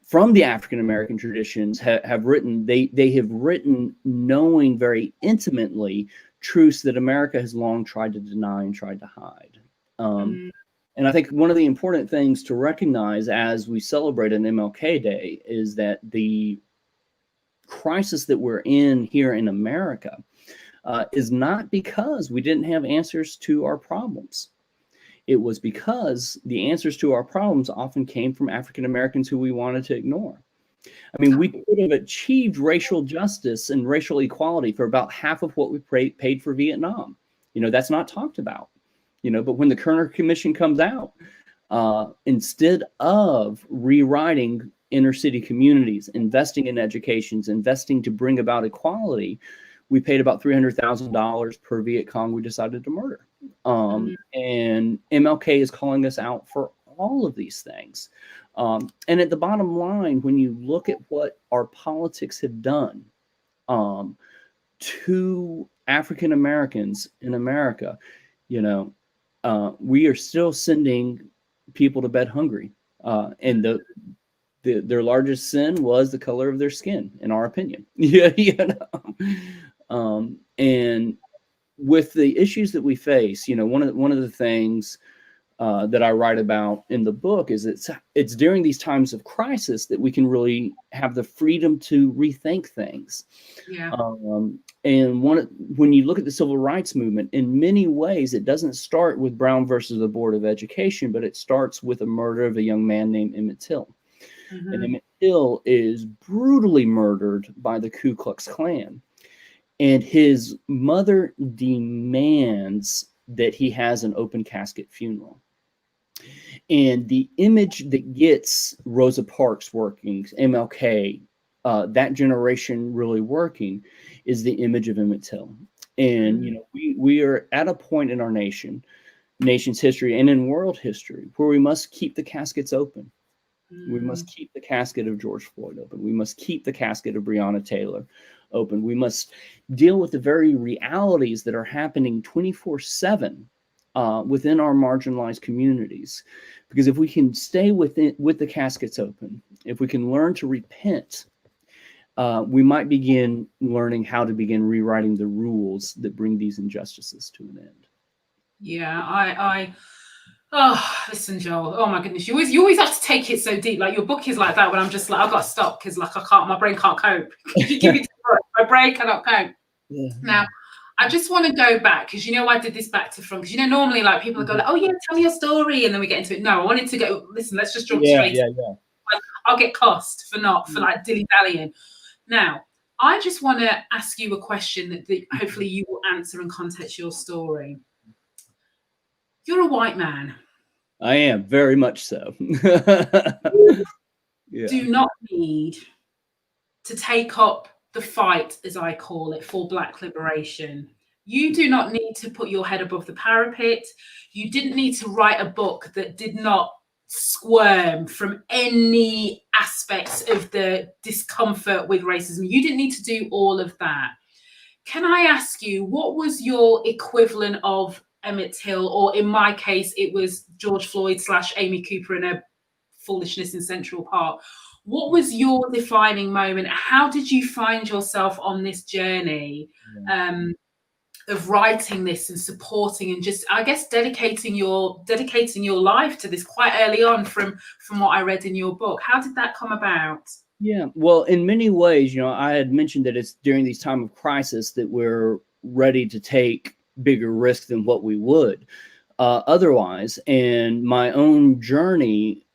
from the African American traditions have written, they have written knowing very intimately truths that America has long tried to deny and tried to hide. And I think one of the important things to recognize as we celebrate an MLK Day is that the crisis that we're in here in America is not because we didn't have answers to our problems. It was because the answers to our problems often came from African Americans who we wanted to ignore. I mean, we could have achieved racial justice and racial equality for about half of what we paid for Vietnam. You know, that's not talked about. You know, but when the Kerner Commission comes out, instead of rewriting inner city communities, investing in educations, investing to bring about equality, we paid about $300,000 per Viet Cong we decided to murder. And MLK is calling us out for all of these things. And at the bottom line, when you look at what our politics have done to African Americans in America, you know, we are still sending people to bed hungry. And their largest sin was the color of their skin, in our opinion. Yeah, you know. And with the issues that we face, you know, one of the things that I write about in the book is it's during these times of crisis that we can really have the freedom to rethink things.
Yeah.
And when you look at the civil rights movement, in many ways, it doesn't start with Brown versus the Board of Education, but it starts with the murder of a young man named Emmett Till. And Emmett Till is brutally murdered by the Ku Klux Klan. And his mother demands that he has an open casket funeral. And the image that gets Rosa Parks working, MLK, that generation really working, is the image of Emmett Till. And, you know, we are at a point in our nation's history and in world history where we must keep the caskets open. We must keep the casket of George Floyd open. We must keep the casket of Breonna Taylor open. We must deal with the very realities that are happening 24/7 within our marginalized communities. Because if we can stay with the caskets open, if we can learn to repent, we might begin learning how to begin rewriting the rules that bring these injustices to an end.
Yeah, oh, listen, Joel. Oh my goodness, you always have to take it so deep. Like your book is like that when I'm just like, I've got to stop because like my brain can't cope. You give me my brain cannot cope. Yeah. Now, I just want to go back because you know I did this back to front because you know normally like people go like, oh yeah, tell me your story and then we get into it. No, I wanted to go. Listen, let's just jump straight. Yeah. Like, I'll get cussed for like dilly dallying. Now, I just want to ask you a question that hopefully you will answer in context your story. You're a white man.
I am, very much so.
You do not need to take up the fight, as I call it, for Black liberation You do not need to put your head above the parapet. You didn't need to write a book that did not squirm from any aspects of the discomfort with racism. You didn't need to do all of that. Can I ask you, what was your equivalent of Emmett Till, or in my case, it was George Floyd / Amy Cooper in a Foolishness in Central Park. What was your defining moment? How did you find yourself on this journey of writing this and supporting and just, I guess, dedicating your life to this quite early on from what I read in your book? How did that come about?
Yeah, well, in many ways, you know, I had mentioned that it's during these time of crisis that we're ready to take bigger risks than what we would otherwise. And my own journey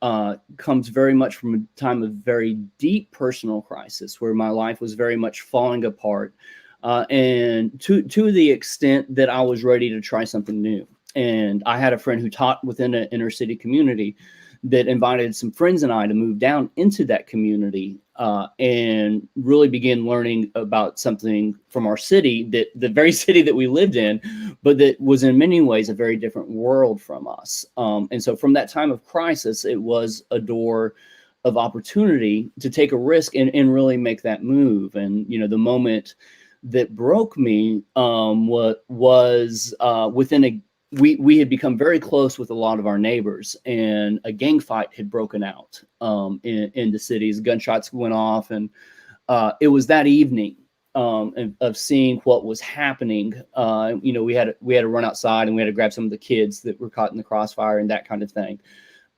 comes very much from a time of very deep personal crisis where my life was very much falling apart. And to the extent that I was ready to try something new. And I had a friend who taught within an inner city community that invited some friends and I to move down into that community and really begin learning about something from our city, that the very city that we lived in, but that was in many ways a very different world from us. And so from that time of crisis, it was a door of opportunity to take a risk and really make that move. And, you know, the moment that broke me was within a we had become very close with a lot of our neighbors, and a gang fight had broken out in the cities. Gunshots went off, and it was that evening of seeing what was happening. You know, we had to run outside and we had to grab some of the kids that were caught in the crossfire and that kind of thing.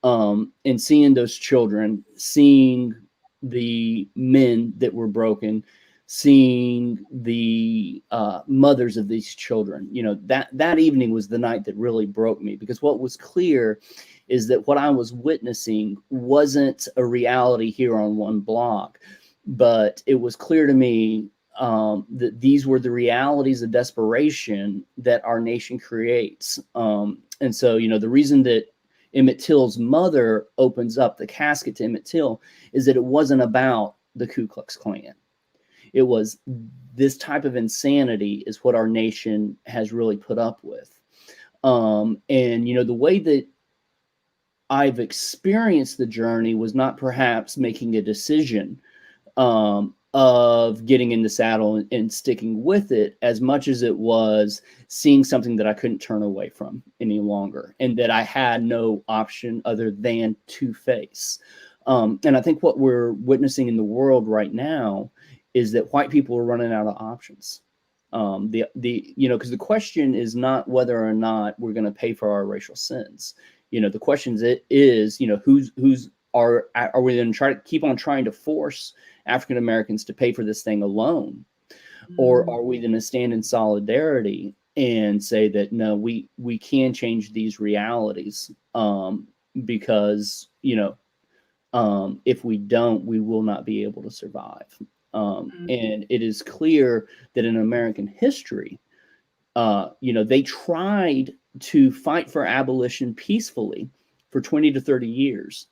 And seeing those children, seeing the men that were broken, seeing the mothers of these children, you know, that evening was the night that really broke me, because what was clear is that what I was witnessing wasn't a reality here on one block, but it was clear to me that these were the realities of desperation that our nation creates. And so, you know, the reason that Emmett Till's mother opens up the casket to Emmett Till is that it wasn't about the Ku Klux Klan. It was this type of insanity is what our nation has really put up with. And, you know, the way that I've experienced the journey was not perhaps making a decision of getting in the saddle and sticking with it, as much as it was seeing something that I couldn't turn away from any longer, and that I had no option other than to face. And I think what we're witnessing in the world right now is that white people are running out of options. You know, because the question is not whether or not we're going to pay for our racial sins. You know, the question is, you know, are we going to keep on trying to force African Americans to pay for this thing alone, or are we going to stand in solidarity and say that no, we can change these realities, because, you know, if we don't, we will not be able to survive. And it is clear that in American history, you know, they tried to fight for abolition peacefully for 20 to 30 years.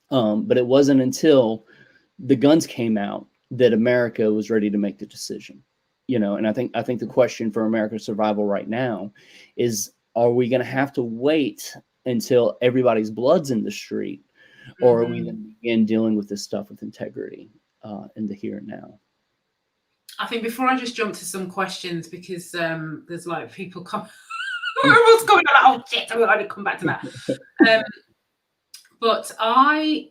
But it wasn't until the guns came out that America was ready to make the decision. You know, and I think the question for America's survival right now is, are we going to have to wait until everybody's blood's in the street, or are we going to begin dealing with this stuff with integrity in the here and now?
I think before I just jump to some questions, because there's like people come, everyone's going on, oh shit, I'm going to come back to that. But I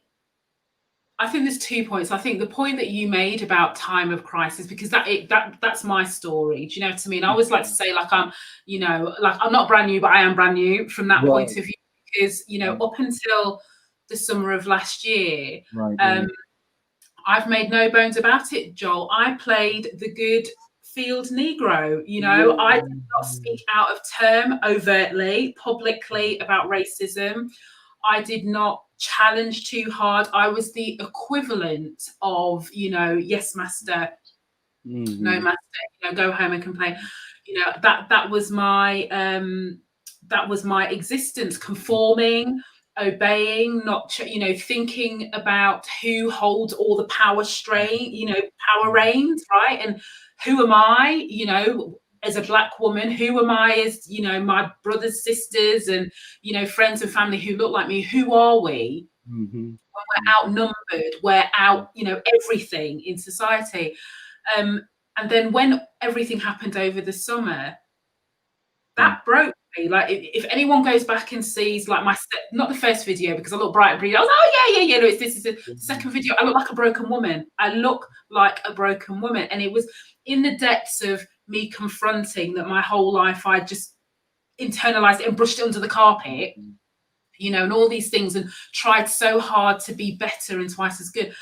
think there's 2 points. I think the point that you made about time of crisis, because that's my story. Do you know what I mean? I always like to say, like, I'm not brand new, but I am brand new from that point of view, because, you know, up until the summer of last year, I've made no bones about it, Joel. I played the good field Negro. You know, I did not speak out of term overtly, publicly about racism. I did not challenge too hard. I was the equivalent of, you know, yes, master, no, master, you know, go home and complain. You know, that was my existence, conforming, obeying, not, you know, thinking about who holds all the power reins, right? And who am I, you know, as a Black woman? Who am I as, you know, my brothers, sisters, and, you know, friends and family who look like me? Who are we? When we're outnumbered, we're out, you know, everything in society. And then when everything happened over the summer, that broke me. Like, if anyone goes back and sees, like, not the first video, because I look bright and pretty, I was, oh yeah, no, this is the second video. I look like a broken woman. I look like a broken woman. And it was in the depths of me confronting that my whole life I just internalized it and brushed it under the carpet, you know, and all these things, and tried so hard to be better and twice as good.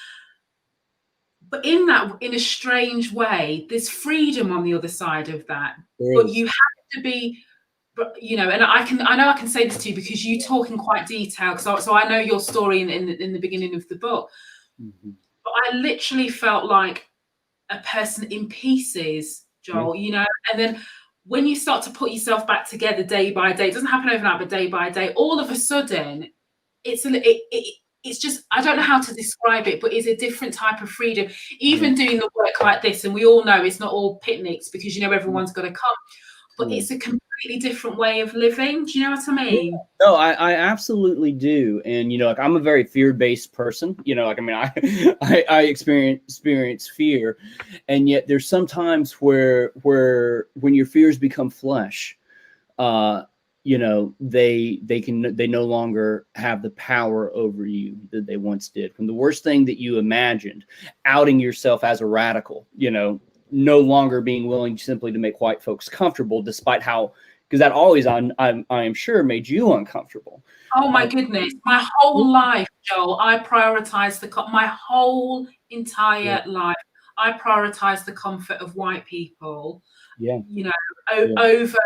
But in a strange way, there's freedom on the other side of that. But you have to be, you know, and I know I can say this to you because you talk in quite detail. So I know your story in the beginning of the book. But I literally felt like a person in pieces, Joel, you know, and then when you start to put yourself back together day by day, it doesn't happen overnight, but day by day, all of a sudden, it's just, I don't know how to describe it, but it's a different type of freedom. Even doing the work like this, and we all know it's not all picnics because, you know, everyone's got to come, but it's a completely different way of living. Do you know what I mean?
No, I absolutely do. And, you know, like, I'm a very fear-based person, you know, like, I mean, I experience fear, and yet there's sometimes where when your fears become flesh, you know, they no longer have the power over you that they once did. When the worst thing that you imagined, outing yourself as a radical, you know, no longer being willing simply to make white folks comfortable, despite how, because that always, I am sure, made you uncomfortable.
Oh my goodness, my whole life, Joel, I prioritized my whole entire life. I prioritized the comfort of white people, you know, over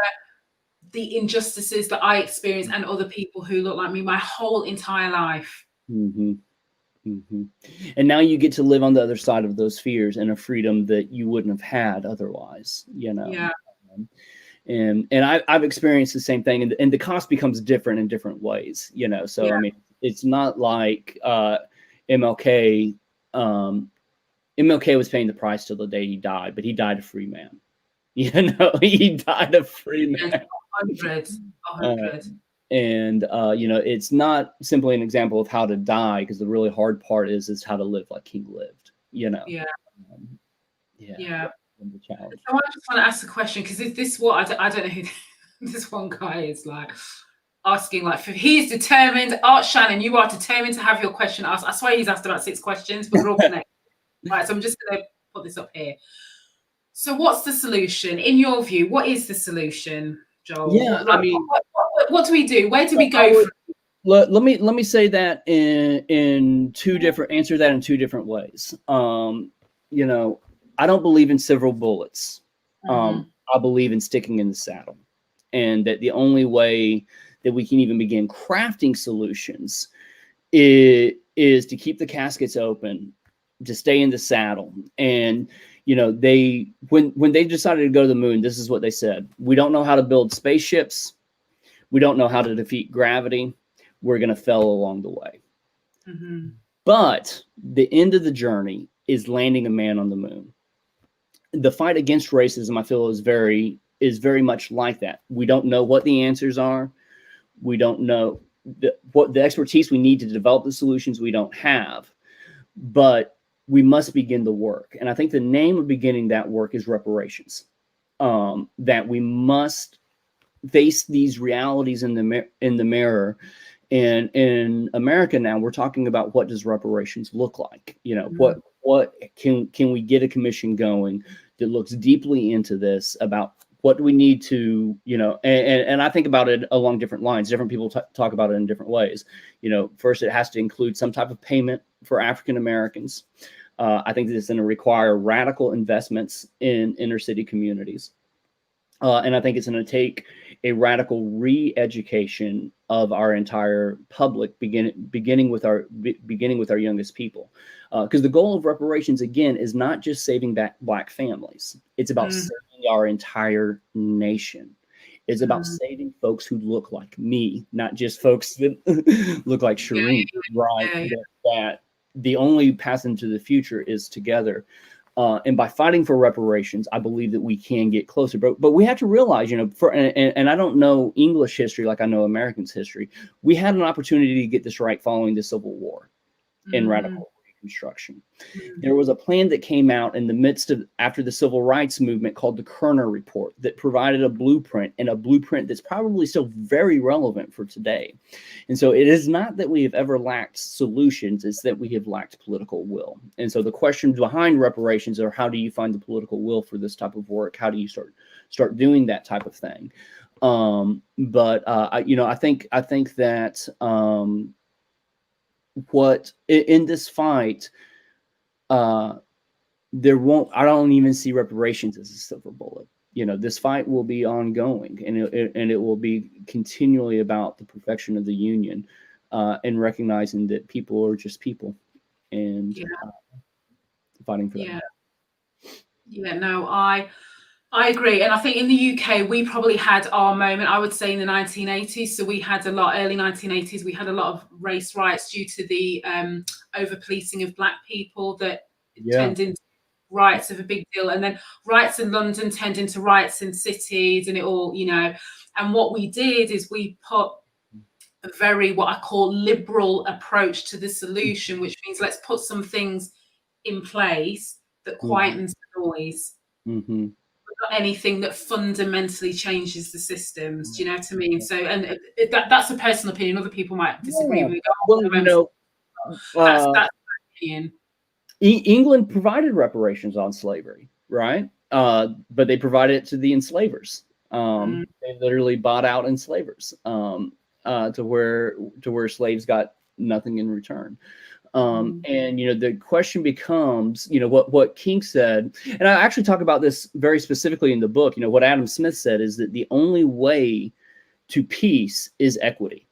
the injustices that I experienced and other people who look like me my whole entire life.
And now you get to live on the other side of those fears and a freedom that you wouldn't have had otherwise, you know. And I've experienced the same thing, and the cost becomes different in different ways, you know. So I mean, it's not like MLK was paying the price till the day he died, but he died a free man. You know, he died a free man.
100.
And you know, it's not simply an example of how to die, because the really hard part is how to live like he lived, you know. The challenge.
So I just want to ask a question, because this what I don't know who this one guy is, like, asking, like, he's determined. Art Shannon, you are determined to have your question asked. I swear he's asked about 6 questions, but they're all connected. Right, so I'm just going to put this up here. So what's the solution? In your view, what is the solution, Joel?
Yeah,
like, I mean, what do we do? Where do we go from?
Let me say that in two different, answer that in 2 different ways. You know, I don't believe in silver bullets. I believe in sticking in the saddle, and that the only way that we can even begin crafting solutions is to keep the caskets open, to stay in the saddle. And, you know, when they decided to go to the moon, this is what they said: we don't know how to build spaceships. We don't know how to defeat gravity. We're going to fail along the way. But the end of the journey is landing a man on the moon. The fight against racism, I feel, is very much like that. We don't know what the answers are. We don't know what the expertise we need to develop the solutions we don't have. But we must begin the work. And I think the name of beginning that work is reparations. That we must face these realities in the mirror. And in America now, we're talking about, what does reparations look like? You know, what can we get a commission going that looks deeply into this, about what do we need to, you know, and I think about it along different lines. Different people talk about it in different ways. You know, first, it has to include some type of payment for African Americans. I think that it's going to require radical investments in inner city communities. And I think it's going to take a radical re-education of our entire public, beginning with our youngest people. Because the goal of reparations, again, is not just saving Black families. It's about saving our entire nation. It's about saving folks who look like me, not just folks that look like Shireen, right? That the only path into the future is together. And by fighting for reparations, I believe that we can get closer. But we have to realize, and I don't know English history like I know Americans history. We had an opportunity to get this right following the Civil War and radical Reconstruction. There was a plan that came out in the midst of after the Civil Rights Movement called the Kerner Report that provided a blueprint, and a blueprint that's probably still very relevant for today. And so it is not that we have ever lacked solutions, it's that we have lacked political will. And so the questions behind reparations are, how do you find the political will for this type of work? How do you start doing that type of thing? I think that what in this fight, I don't even see reparations as a silver bullet. This fight will be ongoing, and it will be continually about the perfection of the Union, and recognizing that people are just people, and fighting for that.
No, I agree. And I think in the UK, we probably had our moment, I would say, in the 1980s. So we had early 1980s, we had a lot of race riots due to the over-policing of Black people that turned into riots of a big deal. And then riots in London turned into riots in cities, and it all, and what we did is we put a very, what I call, liberal approach to the solution, which means let's put some things in place that quietens the noise. Not anything that fundamentally changes the systems. Do you know what I mean? So, and that's a personal opinion. Other people might disagree with me. That's my opinion.
England provided reparations on slavery, right? But they provided it to the enslavers. They literally bought out enslavers to where slaves got nothing in return. And the question becomes, what King said, and I actually talk about this very specifically in the book. What Adam Smith said is that the only way to peace is equity.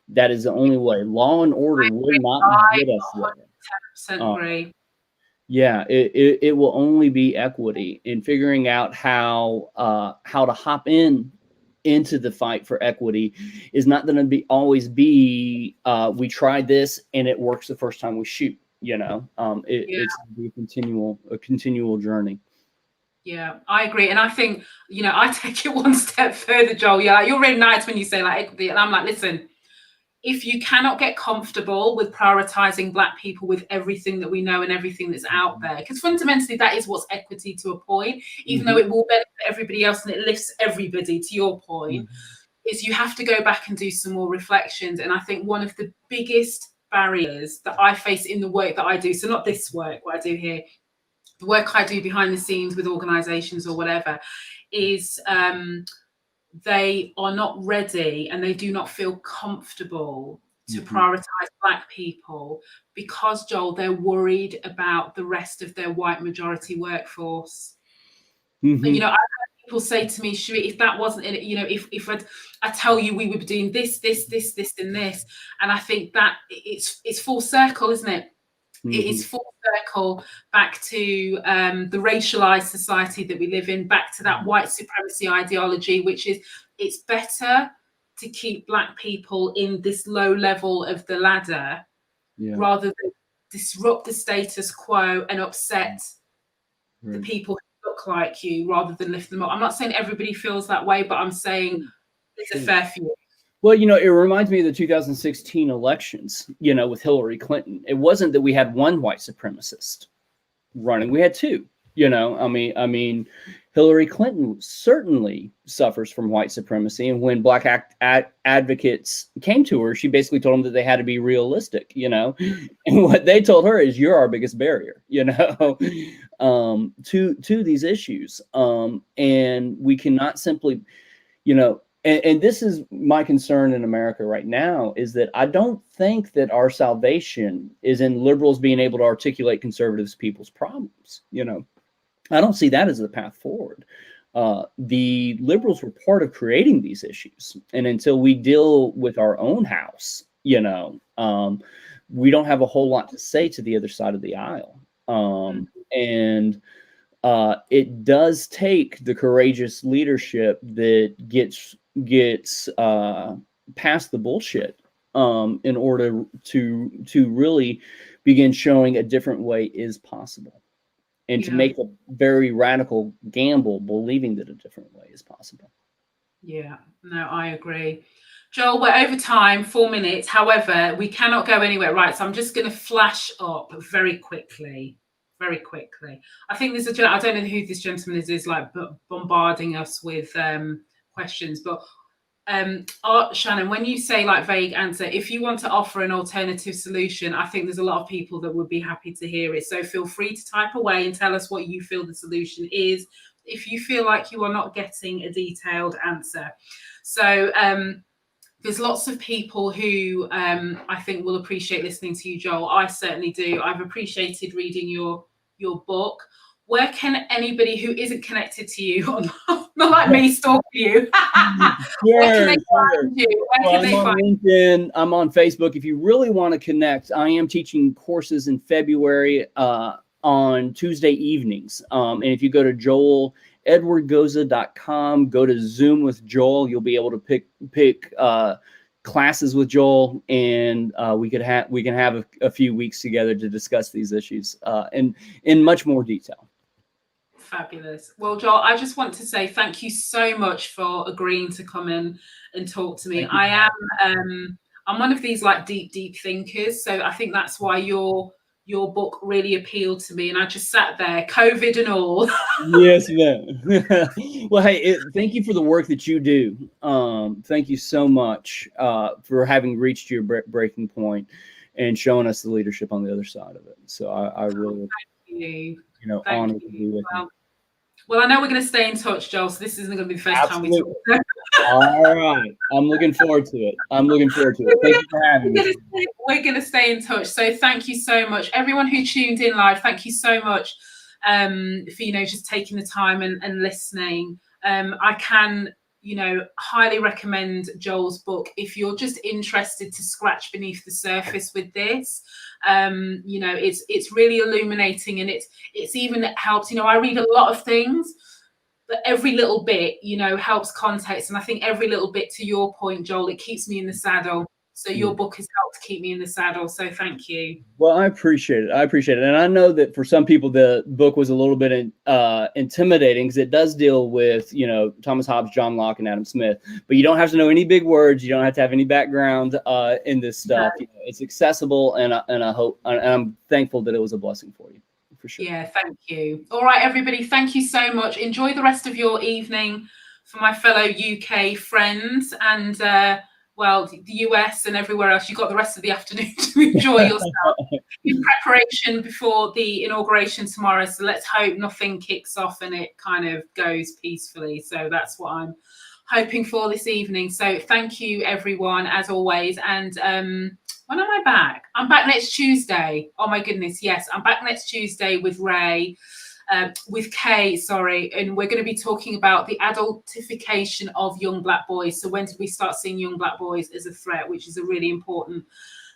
That is the only way. Law and order will not get us there.
110% agree.
Yeah, it will only be equity, and figuring out how to hop into the fight for equity is not going to always be we tried this and it works the first time we shoot. It's going to be a continual journey.
Yeah, I agree. And I think, I take it one step further, Joel. Yeah, you're really nice when you say equity, and I'm like, listen, if you cannot get comfortable with prioritizing Black people with everything that we know and everything that's out there, because fundamentally that is what's equity to a point, even though it will benefit everybody else and it lifts everybody, to your point, is you have to go back and do some more reflections. And I think one of the biggest barriers that I face in the work that I do, so not this work, what I do here, the work I do behind the scenes with organizations or whatever, is they are not ready and they do not feel comfortable to prioritize Black people because, Joel, they're worried about the rest of their white majority workforce. And, I've had people say to me, Sheree, if that wasn't in it, if I tell you we would be doing this, and this, and I think that it's full circle, isn't it? It is full circle back to the racialized society that we live in, back to that white supremacy ideology, which is it's better to keep Black people in this low level of the ladder rather than disrupt the status quo and upset the people who look like you rather than lift them up. I'm not saying everybody feels that way, but I'm saying it's a fair few.
Well, it reminds me of the 2016 elections, with Hillary Clinton. It wasn't that we had one white supremacist running. We had two, I mean, Hillary Clinton certainly suffers from white supremacy. And when Black advocates came to her, she basically told them that they had to be realistic, and what they told her is, you're our biggest barrier, to these issues. And we cannot simply, and this is my concern in America right now, is that I don't think that our salvation is in liberals being able to articulate conservatives' people's problems. I don't see that as the path forward. The liberals were part of creating these issues. And until we deal with our own house, we don't have a whole lot to say to the other side of the aisle. And it does take the courageous leadership that gets past the bullshit in order to really begin showing a different way is possible. and to make a very radical gamble, believing that a different way is possible.
Yeah, no, I agree. Joel, we're over time, 4 minutes. However, we cannot go anywhere. Right, so I'm just going to flash up very quickly. Very quickly. I think there's I don't know who this gentleman is like bombarding us with questions, but Shannon, when you say like vague answer, if you want to offer an alternative solution, I think there's a lot of people that would be happy to hear it. So feel free to type away and tell us what you feel the solution is, if you feel like you are not getting a detailed answer. So there's lots of people who I think will appreciate listening to you, Joel. I certainly do. I've appreciated reading your book. Where can anybody who isn't connected to you, not like me stalking you, where can they find you? Where can they find
LinkedIn, I'm on Facebook. If you really want to connect, I am teaching courses in February on Tuesday evenings. And if you go to joeledwardgoza.com, go to Zoom with Joel, you'll be able to pick classes with Joel, and we can have a few weeks together to discuss these issues in much more detail.
Fabulous. Well, Joel, I just want to say thank you so much for agreeing to come in and talk to me. I'm one of these like deep thinkers, so I think that's why your book really appealed to me, and I just sat there, COVID and all.
Yes, ma'am. Well, hey, thank you for the work that you do. Thank you so much for having reached your breaking point and showing us the leadership on the other side of it. So I really, honored to be with you.
Well, I know we're going to stay in touch, Joel, so this isn't going to be the first time we talk.
All right. I'm looking forward to it. Thank you for having me.
We're going to stay in touch. So thank you so much. Everyone who tuned in live, thank you so much for, just taking the time and listening. I can, highly recommend Joel's book if you're just interested to scratch beneath the surface with this. It's really illuminating, and it's even helped. I read a lot of things, but every little bit, helps context. And I think every little bit, to your point, Joel, it keeps me in the saddle. So your book has helped keep me in the saddle. So thank you.
Well, I appreciate it. And I know that for some people, the book was a little bit intimidating because it does deal with, Thomas Hobbes, John Locke, and Adam Smith. But you don't have to know any big words. You don't have to have any background in this stuff. It's accessible, and I hope, and I'm thankful that it was a blessing for you. For sure.
Yeah, thank you. All right, everybody, thank you so much. Enjoy the rest of your evening for my fellow UK friends, and the US and everywhere else. You've got the rest of the afternoon to enjoy yourself in preparation before the inauguration tomorrow. So let's hope nothing kicks off and it kind of goes peacefully. So that's what I'm hoping for this evening. So thank you, everyone, as always. And when am I back? I'm back next Tuesday. Oh my goodness, yes, I'm back next Tuesday with Ray, with Kay, sorry, and we're going to be talking about the adultification of young Black boys. So when did we start seeing young Black boys as a threat, which is a really important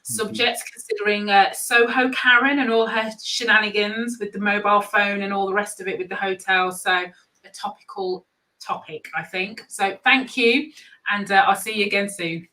subject, considering Soho Karen and all her shenanigans with the mobile phone and all the rest of it with the hotel. So a topical topic, I think. So thank you, and I'll see you again soon.